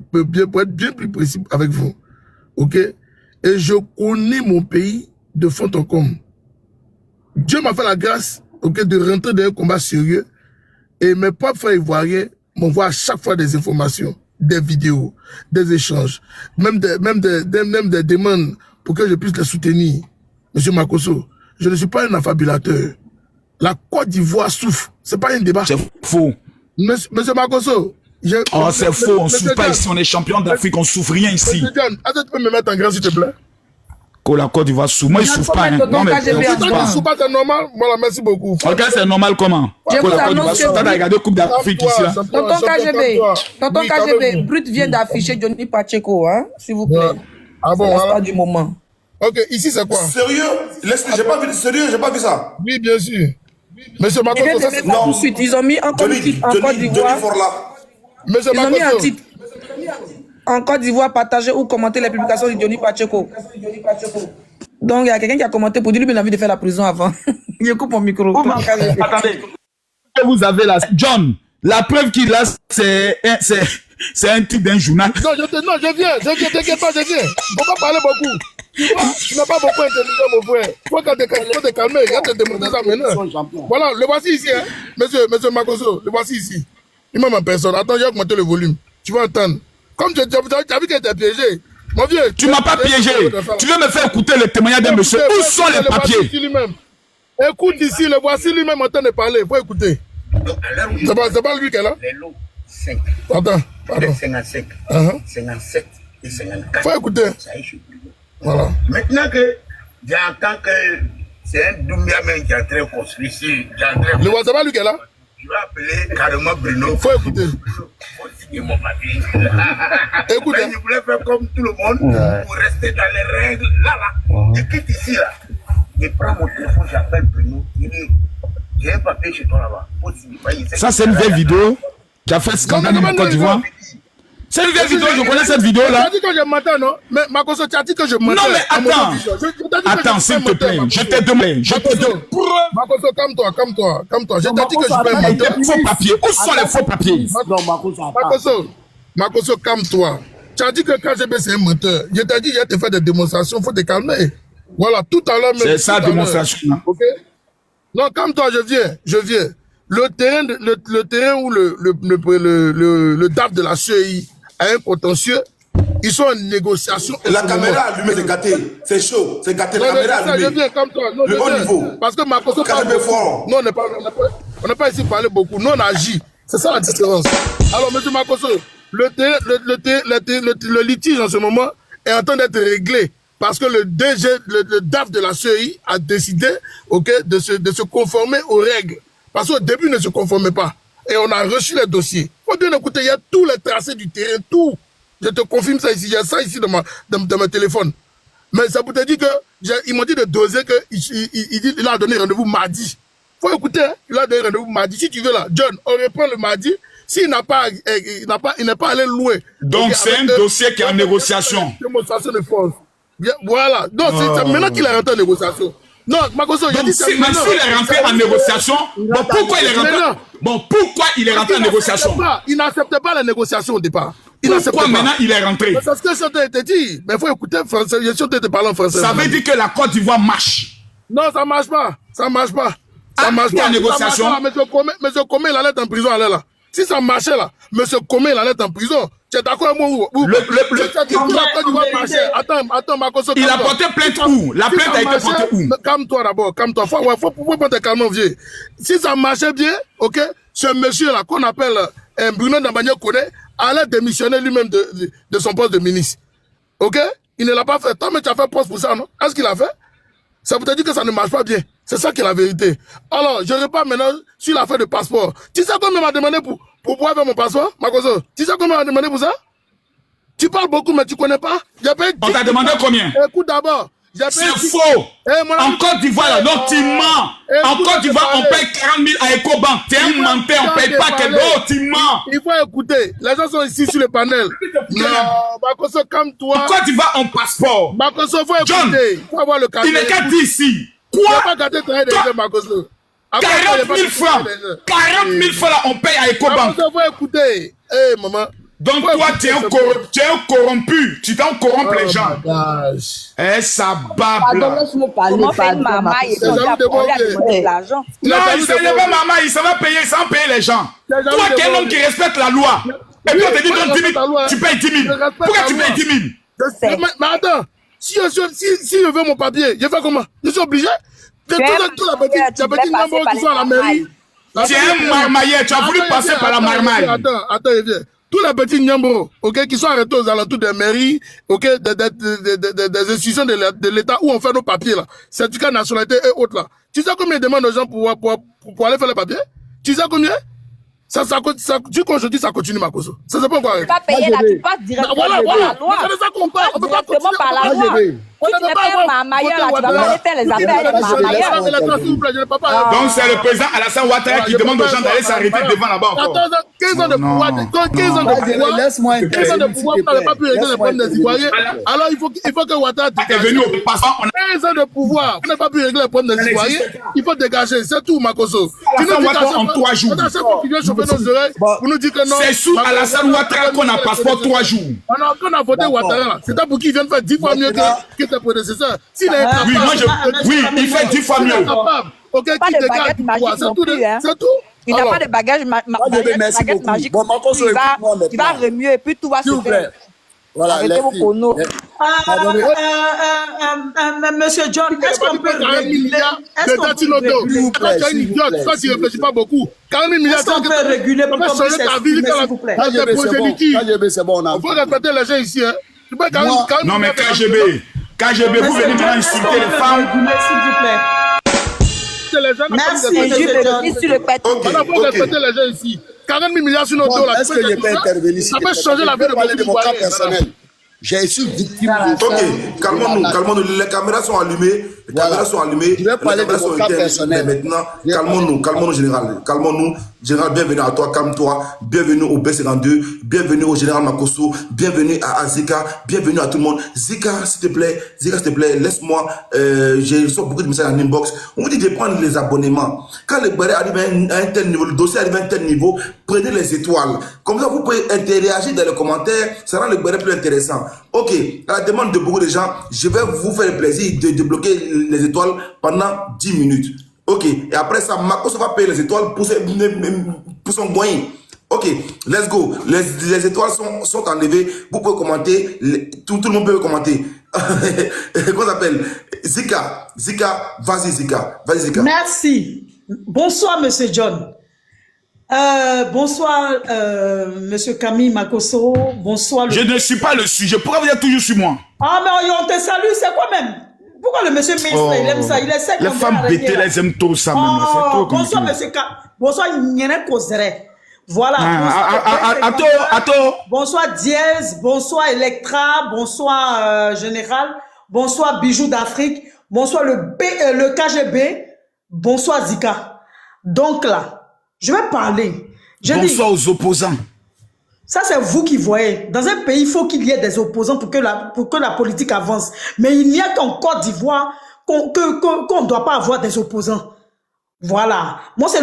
être bien plus précis avec vous. OK? Et je connais mon pays de fond en comble. Dieu m'a fait la grâce, de rentrer dans un combat sérieux. Et mes propres frères ivoiriens m'envoient à chaque fois des informations, des vidéos, des échanges, même des demandes pour que je puisse les soutenir. Monsieur Makoso, je ne suis pas un affabulateur. La Côte d'Ivoire souffre. C'est pas un débat. C'est faux. Monsieur Makoso, c'est faux, on ne souffre pas ici, on est champion d'Afrique, on ne souffre rien ici. Est-ce que tu peux me mettre en grand, s'il te plaît? Que la Côte d'Ivoire souffre. Moi, je ne souffre pas. Non, mais si tu ne souffres pas, c'est normal. Voilà, merci beaucoup. Ok, c'est normal comment? Que la Côte d'Ivoire souffre. Tu as regardé Coupe d'Afrique ici. Tonton KGB, Brut vient d'afficher Johnny Pacheco, hein, s'il vous plaît. Ah bon, c'est pas du moment. Ok, ici, c'est quoi? Sérieux? J'ai pas vu, sérieux, j'ai pas vu ça. Oui, bien sûr. Monsieur Makoso, ça c'est... Non, tout de suite, ils ont mis en Côte d'Ivoire. Ils ont mis un titre. En Côte d'Ivoire, partager ou commenter les publications de Johnny Pacheco. Donc, il y a quelqu'un qui a commenté pour dire lui, il a envie de faire la prison avant. Il coupe mon micro. Attendez. Vous avez là, John, la preuve qu'il a, c'est un titre d'un journal. Non, je viens, t'inquiète pas, je viens. Faut pas parler beaucoup. Tu n'as pas beaucoup intelligent, mon frère. Faut te calmer, il va te demander ça maintenant. Voilà, le voici ici, hein. Monsieur Makoso, le voici ici. Il m'a en personne. Attends, j'ai augmenté le volume. Tu vas entendre. Comme tu as vu qu'elle était piégée, Mon vieux, tu m'as pas piégé. Tu veux me faire écouter le témoignage d'un monsieur. Où sont les papiers? Écoute ici, le voici lui-même en train de parler. Faut écouter. C'est pas lui qui est là. Les lots 5. Attends, pardon. 55, 57 et 54. Faut écouter. Ça y est, je suis plus loin. Voilà. Maintenant que j'entends que c'est un Doumbia même qui est en train de construire ici. Le voici, c'est pas lui qui est là. Je vais appeler carrément Bruno. Faut écouter. Faut signer mon papier. Écoutez. Je voulais faire comme tout le monde pour rester dans les règles. Là. Je quitte ici, là. Je prends mon téléphone, j'appelle Bruno. Il dit, j'ai un papier chez toi là-bas. Ça, c'est une vieille vidéo qui a fait scandale en Côte d'Ivoire. C'est une vieille vidéo, je connais cette vidéo-là. Tu as dit que je m'entends, non? Mais Makoso, tu as dit que je m'entends. Non, mais attends, s'il te plaît. Je t'ai demandé. Makoso, calme-toi. Je t'ai dit que je peux mentir. Faux papiers. Où sont les faux papiers? Makoso, calme-toi. Tu as dit que KGB, c'est un menteur. Je t'ai dit, je vais te faire des démonstrations, il faut te calmer. Voilà, tout à l'heure même. C'est ça, démonstration. Ok? Non, calme-toi, je viens. Le terrain où le DAF de la CEI a un potentiel, ils sont en négociation. La caméra allumée, c'est gâté. C'est chaud, c'est gâté. La caméra allumée. Je viens comme toi. Le haut niveau. Parce que Makoso KGB fort. Non, on n'a pas ici parlé beaucoup. Nous, on agit. C'est ça la différence. Alors, M. Makoso, le litige en ce moment est en train d'être réglé. Parce que le DG, le DAF de la CEI a décidé, de se conformer aux règles. Parce qu'au début, il ne se conformait pas. Et on a reçu les dossiers. Faut bien écouter, il y a tous les tracés du terrain, tout. Je te confirme ça ici. Il y a ça ici dans mon téléphone. Mais ça peut te dire que, ils m'ont dit de doser il a donné rendez-vous mardi. Faut écouter, hein? Il a donné rendez-vous mardi. Si tu veux là, John, on reprend le mardi. S'il il n'est pas allé loin. Donc c'est un dossier qui est en négociation. Démonstration de force. Voilà. Donc, c'est maintenant qu'il est rentré en négociation. Non, Makoso, il a dit s'il est rentré en négociation, pourquoi il est rentré en négociation? Il n'acceptait pas la négociation au départ. Pourquoi maintenant il est rentré? C'est ce que je t'ai dit. Mais il faut écouter français. Je suis en train de parler en français. Ça veut dire que la Côte d'Ivoire marche. Non, ça marche pas. Ça marche pas. En négociation. Monsieur Comé, il allait être en prison, là. Si ça marchait là, monsieur Comé, il allait être en prison. Tu es d'accord avec moi ou Attends, Makoso. Il a porté plainte où? La plainte a été portée où? Calme-toi d'abord, calme-toi. Faut pas te calmer, vieux. Si ça marchait bien, ce monsieur-là, qu'on appelle Bruno Ndambagné Kone, allait démissionner lui-même de son poste de ministre. Il ne l'a pas fait. Toi, mais tu as fait poste pour ça, non? Est-ce qu'il a fait? Ça veut te dire que ça ne marche pas bien. C'est ça qui est la vérité. Alors, je repars maintenant sur l'affaire de passeport. Tu sais combien m'a demandé pour pouvoir faire mon passeport, Makoso? Tu sais combien m'a demandé pour ça? Tu parles beaucoup, mais tu connais pas? On t'a demandé combien? Écoute d'abord. C'est faux. En Côte d'Ivoire, donc tu mens. En Côte d'Ivoire, on paye 40 000 à Ecobank. T'es un menteur, on paye pas quelque chose, tu mens. Il faut écouter. Les gens sont ici sur le panel. Non, Makoso, calme-toi. En Côte d'Ivoire, on passeport. Makoso, faut écouter. John, faut avoir le il n'est qu'à dire ici. Quoi? Pas gâter ton aide, Makoso. 40 000 francs. 40 000 francs, là, on paye à Ecobank. Makoso, faut écouter. Maman. Donc toi, tu es un corrompu. Tu t'en corrompes les gens. Ça bable. Pardon, laisse-moi parler. Comment faire une maman et puis de l'argent? Non, il ne pas maman, il s'en va payer sans payer les gens. Toi qui es un homme qui respecte la loi. Et puis on te dit donne 10 000, tu payes 10 000. Pourquoi tu payes 10 000? Mais attends, si je veux mon papier, je fais comment? Je suis obligé? Tout la petite numéro qui sont à la mairie. Tu es un marmailleur, tu as voulu passer par la marmaille. Attends, viens. Tous les petits Nyambro, qui sont arrêtés aux alentours des mairies, des institutions de l'État où on fait nos papiers, là, certificat de nationalité et autres, là. Tu sais combien ils demandent aux gens pour aller faire les papiers? Tu sais combien? Quand je dis ça continue, Makoso. Ça c'est pas encore. Tu vas payer là, tu passes directement par la loi. C'est ça qu'on parle. On peut pas continuer par la loi. Si tu n'es pas un marmailleur, là, tu vas pas aller faire les affaires des marmailleurs. Donc c'est le président Alassane Ouattara qui demande aux gens d'aller s'arrêter devant là-bas encore. 15 ans de pouvoir, 15 ans de pouvoir, on n'avait pas pu régler les problèmes des Ivoiriens. Alors il faut que Ouattara est venu au passant. 15 ans de pouvoir, on n'a pas pu régler les problèmes des Ivoiriens. Il faut dégager, c'est tout, Makoso. Tu nous dis en 3 jours. Pour nous dire que non. C'est sous Alassane Ouattara qu'on a passeport 3 jours. On a voté Ouattara, c'était pour qu'il vienne faire 10 fois mieux que ses prédécesseurs. S'il est oui, il fait 10 fois mieux. Pas de baguette magique non plus, hein. C'est tout. Il n'a pas de bagage magique. Bon, il va remuer et puis tout va se faire. Voilà, arrêtez vos ponos. Monsieur John, est-ce qu'on peut réguler? Est-ce qu'on peut réguler? Toi, tu es une idiote, toi, tu ne réfléchis pas beaucoup. 40 000 milliards, est-ce qu'on peut réguler pour qu'on puisse s'exprimer, s'il vous plaît? c'est bon, on peut respecter les gens ici. Hein. Tu peux non, mais KGB, vous venez maintenant insulter les femmes. S'il vous plaît. Merci, je suis le pète. On faut respecter les gens ici. 40 000 milliards sur nos dos. Est-ce que je peux intervenir? Ça peut changer la vie de parler de mon cas personnel. J'ai suis victime de ça. Ok, calmons-nous. Les caméras sont allumées. Je vais parler de mon cas personnel. Mais maintenant, calmons-nous, général. Calmons-nous. Général, bienvenue à toi, calme-toi. Bienvenue au B52. Bienvenue au général Makosso. Bienvenue à Zika. Bienvenue à tout le monde. Zika, s'il te plaît, laisse-moi. J'ai reçu beaucoup de messages en inbox. On vous dit de prendre les abonnements. Quand le barré arrive à un tel niveau, le dossier arrive à un tel niveau, prenez les étoiles. Comme ça, vous pouvez interagir dans les commentaires. Ça rend le barré plus intéressant. Ok, à la demande de beaucoup de gens, je vais vous faire le plaisir de débloquer les étoiles pendant 10 minutes. Ok, et après ça, Makosso va payer les étoiles pour son moyen. Ok, let's go. Les étoiles sont enlevées. Vous pouvez commenter. Tout le monde peut commenter. Comment ça s'appelle? Zika, vas-y Zika. Merci. Bonsoir, Monsieur John. Bonsoir, Monsieur Camille Makosso. Bonsoir. Je ne suis pas le sujet. Pourquoi vous êtes toujours sur moi? Ah, mais on te salue, c'est quoi même? Pourquoi le monsieur ministre, il aime ça? Il essaie de... Les femmes bêtées, elles aiment trop ça même. C'est trop compliqué. Bonsoir, monsieur Bonsoir, Nyene Kozere. Voilà. Attends. Bonsoir, Diez. Bonsoir, Electra. Bonsoir, Général. Bonsoir, Bijoux d'Afrique. Bonsoir, le KGB. Bonsoir, Zika. Donc là, je vais parler. Bonsoir aux opposants. Ça, c'est vous qui voyez. Dans un pays, il faut qu'il y ait des opposants pour que la politique avance. Mais il n'y a qu'en Côte d'Ivoire qu'on ne doit pas avoir des opposants. Voilà. Moi, c'est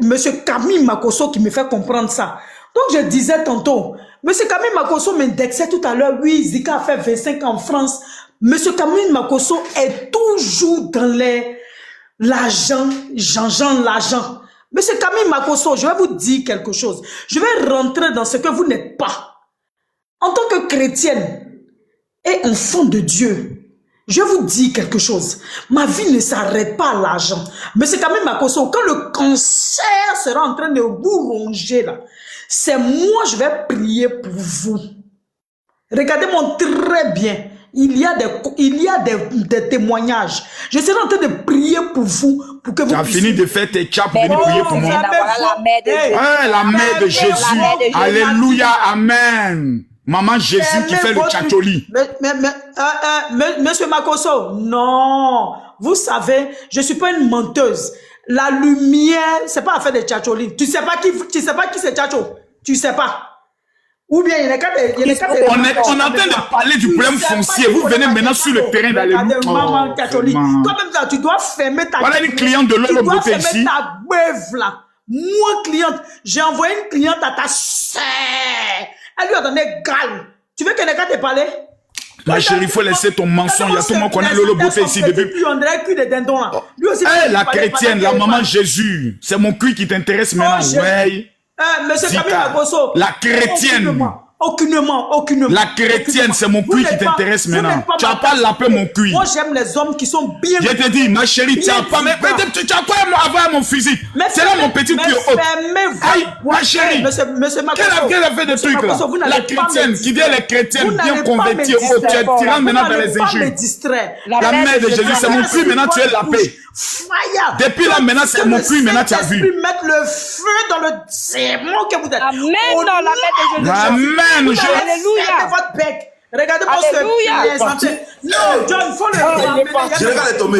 monsieur Camille Makosso qui me fait comprendre ça. Donc, je disais tantôt, monsieur Camille Makosso m'indexait tout à l'heure. Oui, Zika a fait 25 ans en France. Monsieur Camille Makosso est toujours dans l'argent, l'argent. Monsieur Camille Makosso, je vais vous dire quelque chose. Je vais rentrer dans ce que vous n'êtes pas. En tant que chrétienne et enfant de Dieu, je vous dis quelque chose. Ma vie ne s'arrête pas à l'argent. Monsieur Camille Makosso, quand le cancer sera en train de vous ronger là, c'est moi je vais prier pour vous. Regardez-moi très bien. Il y a des témoignages. Je serai en train de prier pour vous, pour que vous puissiez... Tu as fini de faire tes chats pour venir prier pour moi. La mère de Jésus. Alléluia, amen. Maman Jésus qui fait le tchatcholi. Monsieur Makosso, non. Vous savez, je suis pas une menteuse. La lumière, c'est pas affaire de tchatcholi. Tu sais pas qui c'est tchatcho. Tu sais pas. Ou bien il y a on est en train de parler du problème foncier. Vous venez maintenant sur le terrain d'Alléluia. Maman catholique. Quand même ça, tu dois fermer ta... Voilà une cliente de l'homme beauté ici. Tu dois fermer ta beuve là. Moi, cliente, j'ai envoyé une cliente à ta sœur. Elle lui a donné gale. Tu veux que les gars te parlent? Ma chérie, il faut laisser ton mensonge. Il y a tout le monde qui connaît Lolo Beauté ici depuis. La chrétienne, la maman Jésus. C'est mon cul qui t'intéresse maintenant. Ouais. Monsieur Camille Makosso. La chrétienne. Aucunement. La chrétienne, c'est mon cuit qui t'intéresse maintenant. Tu n'as pas l'appeler mon cuit. Moi, j'aime les hommes qui sont bien... Je te dis, ma chérie, tu n'as pas... tu n'as pas avoir mon physique. C'est là mon petit cuit haut. Aïe, ma chérie. Monsieur Makosso. Quelle a fait des trucs là? La chrétienne, qui dit les chrétiennes bien converties. Tu rentres maintenant dans les injures. La mère de Jésus, c'est mon cuit, maintenant tu es la paix. Depuis là, maintenant, c'est mon cuit, maintenant tu as vu. Mettre le feu dans le démon que vous êtes. Amen, dans la paix de Jésus. Amen. Alléluia. Votre bec. Regardez-moi ce... Non, John, il faut le ramener. Général est tombé.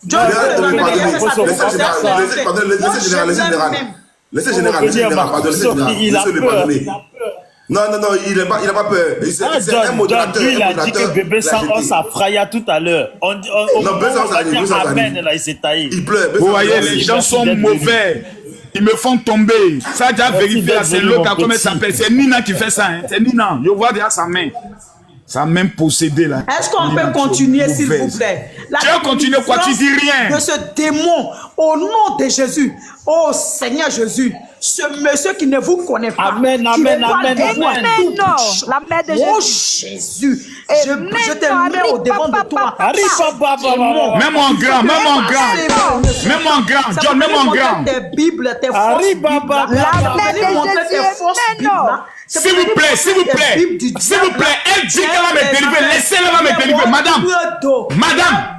John, laissez général. Non, il n'a pas peur. C'est un modérateur. Il a dit que bébé Santos a fraya tout à l'heure. Non, bébé Santos a dit. Amen, là, il s'est taillé. Il pleure. Vous voyez, les gens sont mauvais. Ils me font tomber. Ça a déjà vérifié. C'est l'autre, comment elle s'appelle. C'est Nina qui fait ça. C'est Nina. Je vois déjà sa main. Ça a même possédé là. Est-ce qu'on peut continuer, s'il vous plaît? Tu vas continuer quoi? Tu dis rien. De ce démon, au nom de Jésus, oh Seigneur Jésus, ce monsieur qui ne vous connaît pas. Amen, amen, amen, amen. La mère de Oh Jésus. Jésus, je te mets au devant de toi. Même en grand, même en grand. Même en grand, John, même en grand. Tes Bibles, tes forces Bibles. La mère de Jésus. S'il vous plaît, s'il vous plaît, s'il vous plaît, elle dit qu'elle va me délivrer, laissez-la me délivrer, madame,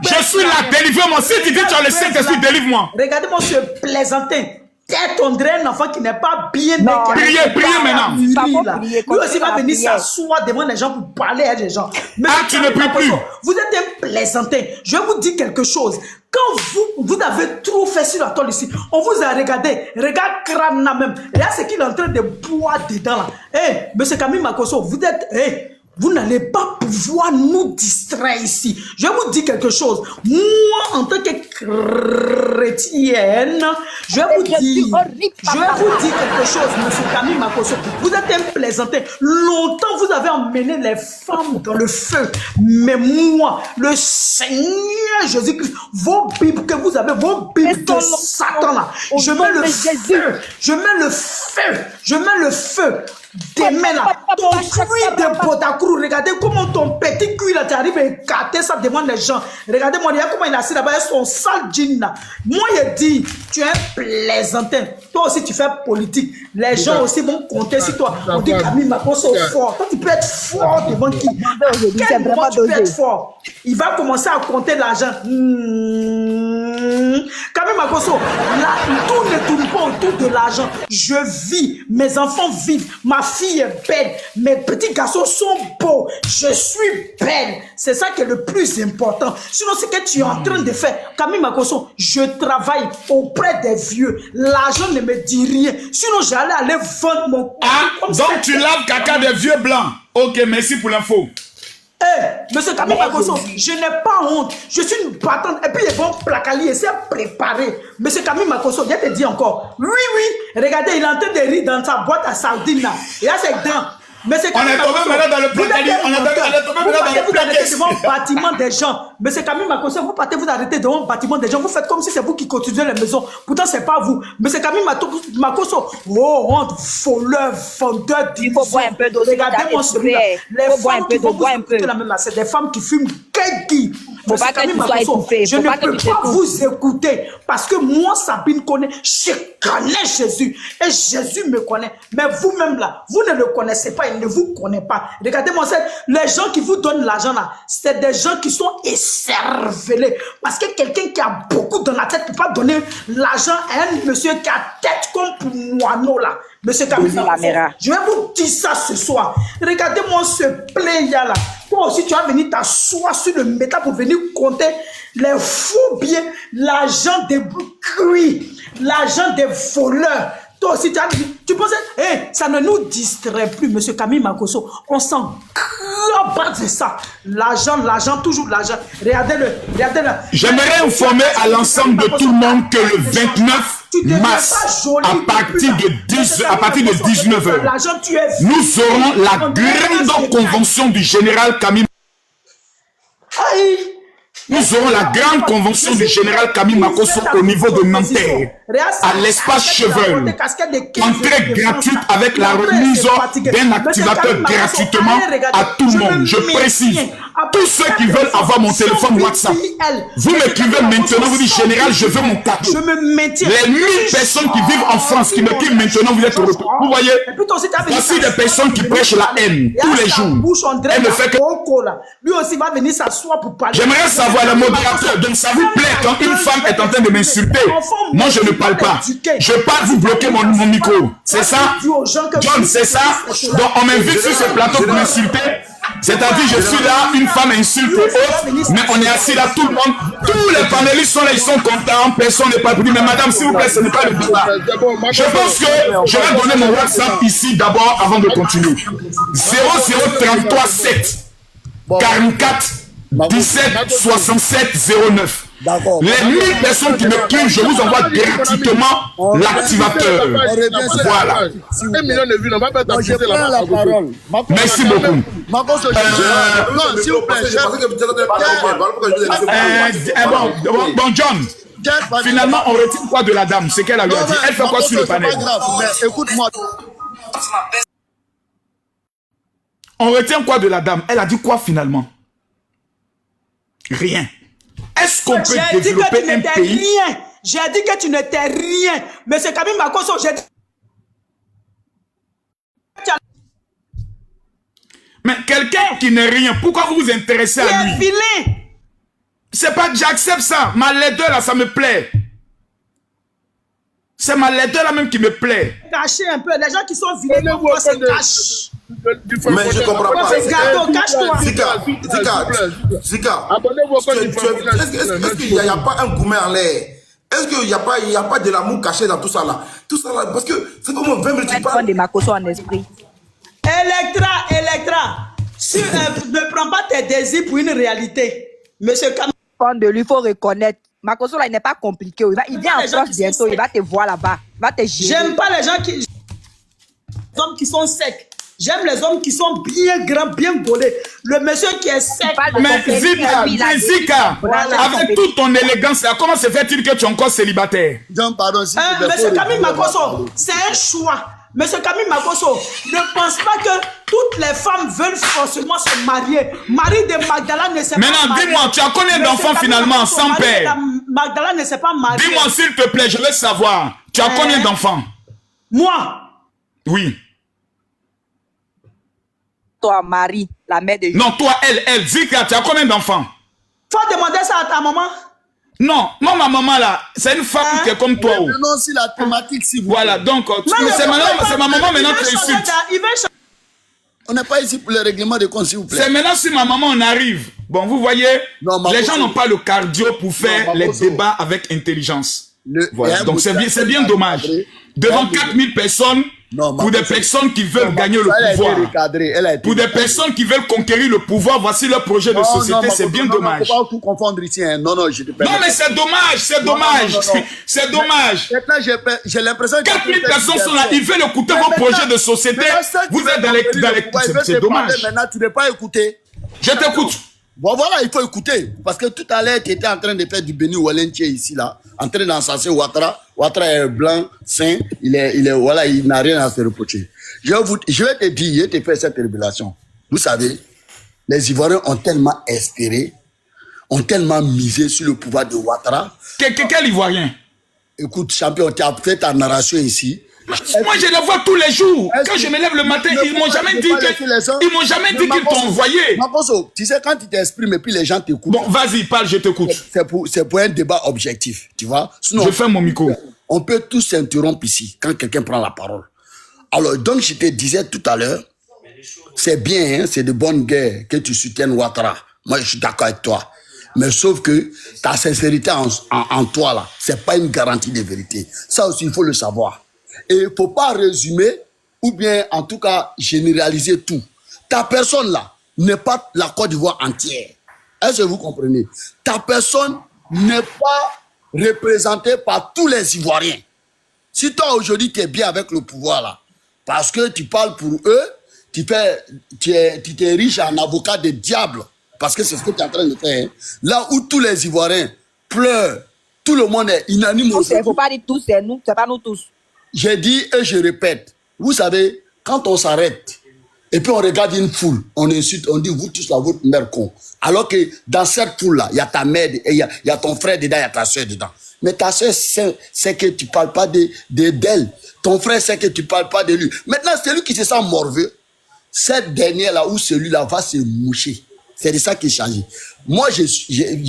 je suis là, délivre-moi, si tu dis que tu as le Saint-Esprit, délivre-moi. Regardez-moi ce plaisantin, tête on dirait un enfant qui n'est pas bien né. Priez maintenant. Lui aussi va venir s'asseoir devant les gens pour parler à des gens. Mais tu ne pries plus. Vous êtes un plaisantin, je vais vous dire quelque chose. Quand vous avez trop fait sur la tôle ici, on vous a regardé, regarde crâne là même. Regarde ce qu'il est en train de boire dedans là. Hey, monsieur Camille Makosso, vous êtes... Hey, vous n'allez pas pouvoir nous distraire ici. Je vais vous dire quelque chose. Moi, en tant que chrétienne, je vais vous dire quelque chose, monsieur Camille Makosso. Vous êtes un plaisantin. Longtemps, vous avez emmené les femmes dans le feu. Mais moi, le Seigneur Jésus-Christ, vos Bibles que vous avez, vos Bibles de Satan là, je mets le feu. Je mets le feu. Je mets le feu. Demain là, ton cuir de Botakrou, regardez comment ton petit cuir là, tu arrives à écarter ça devant les gens. Regardez-moi, regarde comment il a assis là-bas, son sale jean là. Moi, il dit, tu es un plaisantin. Toi aussi, tu fais politique. Les gens aussi vont compter sur toi. On dit Camille Makosso fort. Toi, tu peux être fort devant qui? Quel moment tu peux être fort? Il va commencer à compter l'argent. Camille Makosso, là, tout ne tourne pas autour de l'argent. Je vis, mes enfants vivent, ma fille est belle, mes petits garçons sont beaux, je suis belle. C'est ça qui est le plus important. Sinon, ce que tu es en train de faire, Camille Makosso, je travaille auprès des vieux. L'argent ne me dit rien. Sinon, j'allais aller vendre mon... Donc tu laves caca des vieux blancs. Ok, merci pour l'info. Monsieur Camille Makosso, je n'ai pas honte. Je suis une battante. Et puis ils vont placaler, c'est préparé. Monsieur Camille Makosso, je te dis encore. Oui, regardez, il est en train de rire dans sa boîte à sardines là. Et là, c'est dedans. Monsieur Camille Makosso, on est tombé maintenant dans le placali. On est tombé maintenant dans le placali. Devant le bâtiment des gens. Monsieur Camille Makosso, vous partez, vous arrêtez devant le bâtiment des gens. Vous faites comme si c'est vous qui construisez les maisons. Pourtant, c'est pas vous. Monsieur Camille Makosso, oh, honte, voleur, vendeur. Il faut boire un peu d'eau. Regardez-moi celui-là. Les femmes qui vont vous écouter la même là, c'est des femmes qui fument keki. Faut pas que tu sois étouffé. Je ne peux pas vous écouter parce que moi, Sabine connaît, je connais Jésus et Jésus me connaît. Mais vous-même là, vous ne le connaissez pas, il ne vous connaît pas. Regardez-moi, les gens qui vous donnent l'argent là, c'est des gens qui sont écervelés. Parce que quelqu'un qui a beaucoup dans la tête ne peut pas donner l'argent à un monsieur qui a tête comme pour moineau là. Monsieur Camille, je vais vous dire ça ce soir. Regardez-moi ce player là. Toi aussi, tu vas venir t'asseoir sur le métal pour venir compter les faux biens, l'argent des cuits, l'argent des voleurs. Toi aussi, tu pensais, ça ne nous distrait plus, monsieur Camille Makosso. On s'en bat de ça. L'argent, toujours l'argent. Regardez-le. J'aimerais informer à l'ensemble de tout le monde que le 29 mars, à partir de 19h, nous aurons la grande convention du général Camille. Nous aurons la grande convention du général Camille Makosso au niveau de Nanterre, à l'espace Chevreuil. Entrée gratuite avec la remise d'un activateur gratuitement à tout le monde. Je précise, tous ceux qui veulent avoir mon téléphone WhatsApp, vous m'écrivez maintenant, vous dites général, je veux mon cadeau. Les 1000 personnes qui vivent en France, qui m'écrivent maintenant, vous êtes heureux. Vous voyez, voici des personnes qui prêchent la haine tous les jours. Elle ne fait que... Lui aussi va venir s'asseoir pour parler. J'aimerais savoir le modérateur, donc ça vous plaît quand une femme est en train de m'insulter? Moi je ne parle pas. Je parle, vous bloquez mon micro. C'est ça? John, c'est ça? Donc on m'invite sur ce plateau pour m'insulter. C'est-à-dire je suis là, une femme insulte autre, mais on est assis là, tout le monde, tous les panélistes sont là, ils sont contents, personne n'est pas plus. Mais madame, s'il vous plaît, ce n'est pas le débat. Je pense que je vais donner mon WhatsApp ici d'abord avant de continuer. 00337 44 17 67 09. D'accord. Les 1000 personnes qui me kiffent, je vous envoie gratuitement l'activateur. Voilà. 1 million de vues, on va pas Je t'appuyer prends la parole. Merci beaucoup. Marcos, non, s'il vous plaît, Bon, John. Finalement, on retire quoi de la dame? C'est qu'elle a eu à dire. Elle fait quoi sur le panel? C'est pas grave, mais écoute-moi. On retient quoi de la dame? Elle a dit quoi finalement? Rien. Est-ce qu'on peut J'ai dit que tu développer un n'étais pays? rien. J'ai dit que tu n'étais rien. Mais c'est Camille Makosso, j'ai dit... Mais quelqu'un qui n'est rien, pourquoi vous vous intéressez à lui? Filé. C'est pas que j'accepte ça. Ma laideur là, ça me plaît. C'est ma laideur là même qui me plaît. Cachez un peu. Les gens qui sont vilains, pourquoi se cachent? Mais je comprends pas. Gâteau, cache-toi. Zika, est-ce qu'il n'y a pas un gourmet en l'air? Est-ce qu'il n'y a pas de l'amour caché dans tout ça là? Tout ça là, parce que c'est comme 20 minutes tu parles. de Makosso en esprit. Electra, si, ne prends pas tes désirs pour une réalité. Monsieur Camille. De lui, il faut reconnaître. Makosso, là, il n'est pas compliqué. Il vient en France bientôt, il va te voir là-bas. Il va te gérer. J'aime pas les gens qui... Les hommes qui sont secs. J'aime les hommes qui sont bien grands, bien gaulés. Le monsieur qui est sec. Mais Zika, avec toute ton élégance là, comment se fait-il que tu es encore célibataire? John, pardon. Monsieur Camille Makosso, c'est un choix. Monsieur Camille Makosso, ne pense pas que toutes les femmes veulent forcément se marier. Marie de Magdala ne s'est pas mariée. Maintenant, dis-moi, tu as combien d'enfants finalement sans père? Magdala ne s'est pas mariée. Dis-moi s'il te plaît, je veux savoir. Tu as combien d'enfants? Moi? Oui. Toi, Marie, la mère de... Non, toi, elle, Zika, tu as combien d'enfants? Faut demander ça à ta maman. Non, moi, ma maman là, c'est une femme qui est comme toi. Non, si la thématique, si vous... Voilà, donc, c'est ma maman maintenant qui insulte. On n'est pas ici pour le règlement de compte, s'il vous plaît. C'est maintenant si ma maman on arrive. Bon, vous voyez, les gens n'ont pas le cardio pour faire les débats avec intelligence. Voilà, donc c'est bien dommage. Devant 4000 personnes, pour des personnes qui veulent gagner le pouvoir, pour des personnes qui veulent conquérir le pouvoir, voici leur projet de société, c'est bien dommage. Il ne faut pas tout confondre ici. Non, je te permets. Non, mais c'est dommage, c'est dommage. C'est dommage. Maintenant, j'ai l'impression que... 4000 personnes sont là, ils veulent écouter vos projets de société. Vous êtes dans les... C'est dommage. Maintenant, tu ne veux pas écouter. Je t'écoute. Bon, voilà, il faut écouter. Parce que tout à l'heure, tu étais en train de faire du Béni Wallentie ici, là. En train d'encenser Ouattara. Ouattara est blanc, sain. Voilà, il n'a rien à se reprocher. Je vais te dire, je te fais cette révélation. Vous savez, les Ivoiriens ont tellement espéré, ont tellement misé sur le pouvoir de Ouattara. Quel Ivoirien? Écoute, champion, tu as fait ta narration ici. Moi, je les vois tous les jours. Quand je me lève le matin, ils m'ont jamais dit qu'ils t'ont envoyé. Makosso, tu sais, quand tu t'exprimes et puis les gens t'écoutent. Bon, vas-y, parle, je t'écoute. C'est pour un débat objectif, tu vois. Sinon, je fais mon micro. On peut tous s'interrompre ici quand quelqu'un prend la parole. Alors, donc, je te disais tout à l'heure, c'est bien, hein, c'est de bonne guerre que tu soutiennes Ouattara. Moi, je suis d'accord avec toi. Mais sauf que ta sincérité en toi, là, c'est pas une garantie de vérité. Ça aussi, il faut le savoir. Et il ne faut pas résumer ou bien en tout cas généraliser tout. Ta personne là n'est pas la Côte d'Ivoire entière. Est-ce que vous comprenez? Ta personne n'est pas représentée par tous les Ivoiriens. Si toi aujourd'hui tu es bien avec le pouvoir là, parce que tu parles pour eux, tu t'es riche en avocat de diable, parce que c'est ce que tu es en train de faire. Hein. Là où tous les Ivoiriens pleurent, tout le monde est unanime. Il ne faut pas dire tous, c'est nous, c'est pas nous tous. J'ai dit et je répète, vous savez, quand on s'arrête et puis on regarde une foule, on insulte, on dit vous tous là, votre mère con. Alors que dans cette foule-là, il y a ta mère, et il y a ton frère dedans, il y a ta soeur dedans. Mais ta soeur sait que tu ne parles pas d'elle. Ton frère sait que tu ne parles pas de lui. Maintenant, celui qui se sent morveux, cette dernière-là ou celui-là va se moucher. C'est de ça qui est changé. Moi, je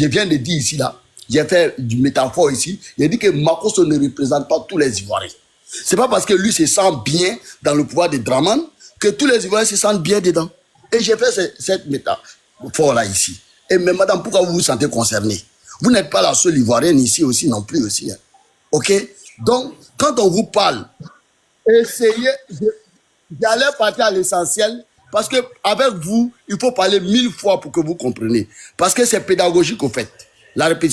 viens de dire ici, là, j'ai fait du métaphore ici, j'ai dit que Makosso ne représente pas tous les Ivoiriens. C'est pas parce que lui se sent bien dans le pouvoir de Draman que tous les Ivoiriens se sentent bien dedans. Et j'ai fait cette métaphore-là ici. Et mais madame, pourquoi vous vous sentez concerné? Vous n'êtes pas la seule Ivoirienne ici aussi, non plus aussi. Hein. Ok? Donc, quand on vous parle, essayez, j'allais partir à l'essentiel, parce que avec vous, il faut parler 1000 fois pour que vous compreniez. Parce que c'est pédagogique au fait. La répétition.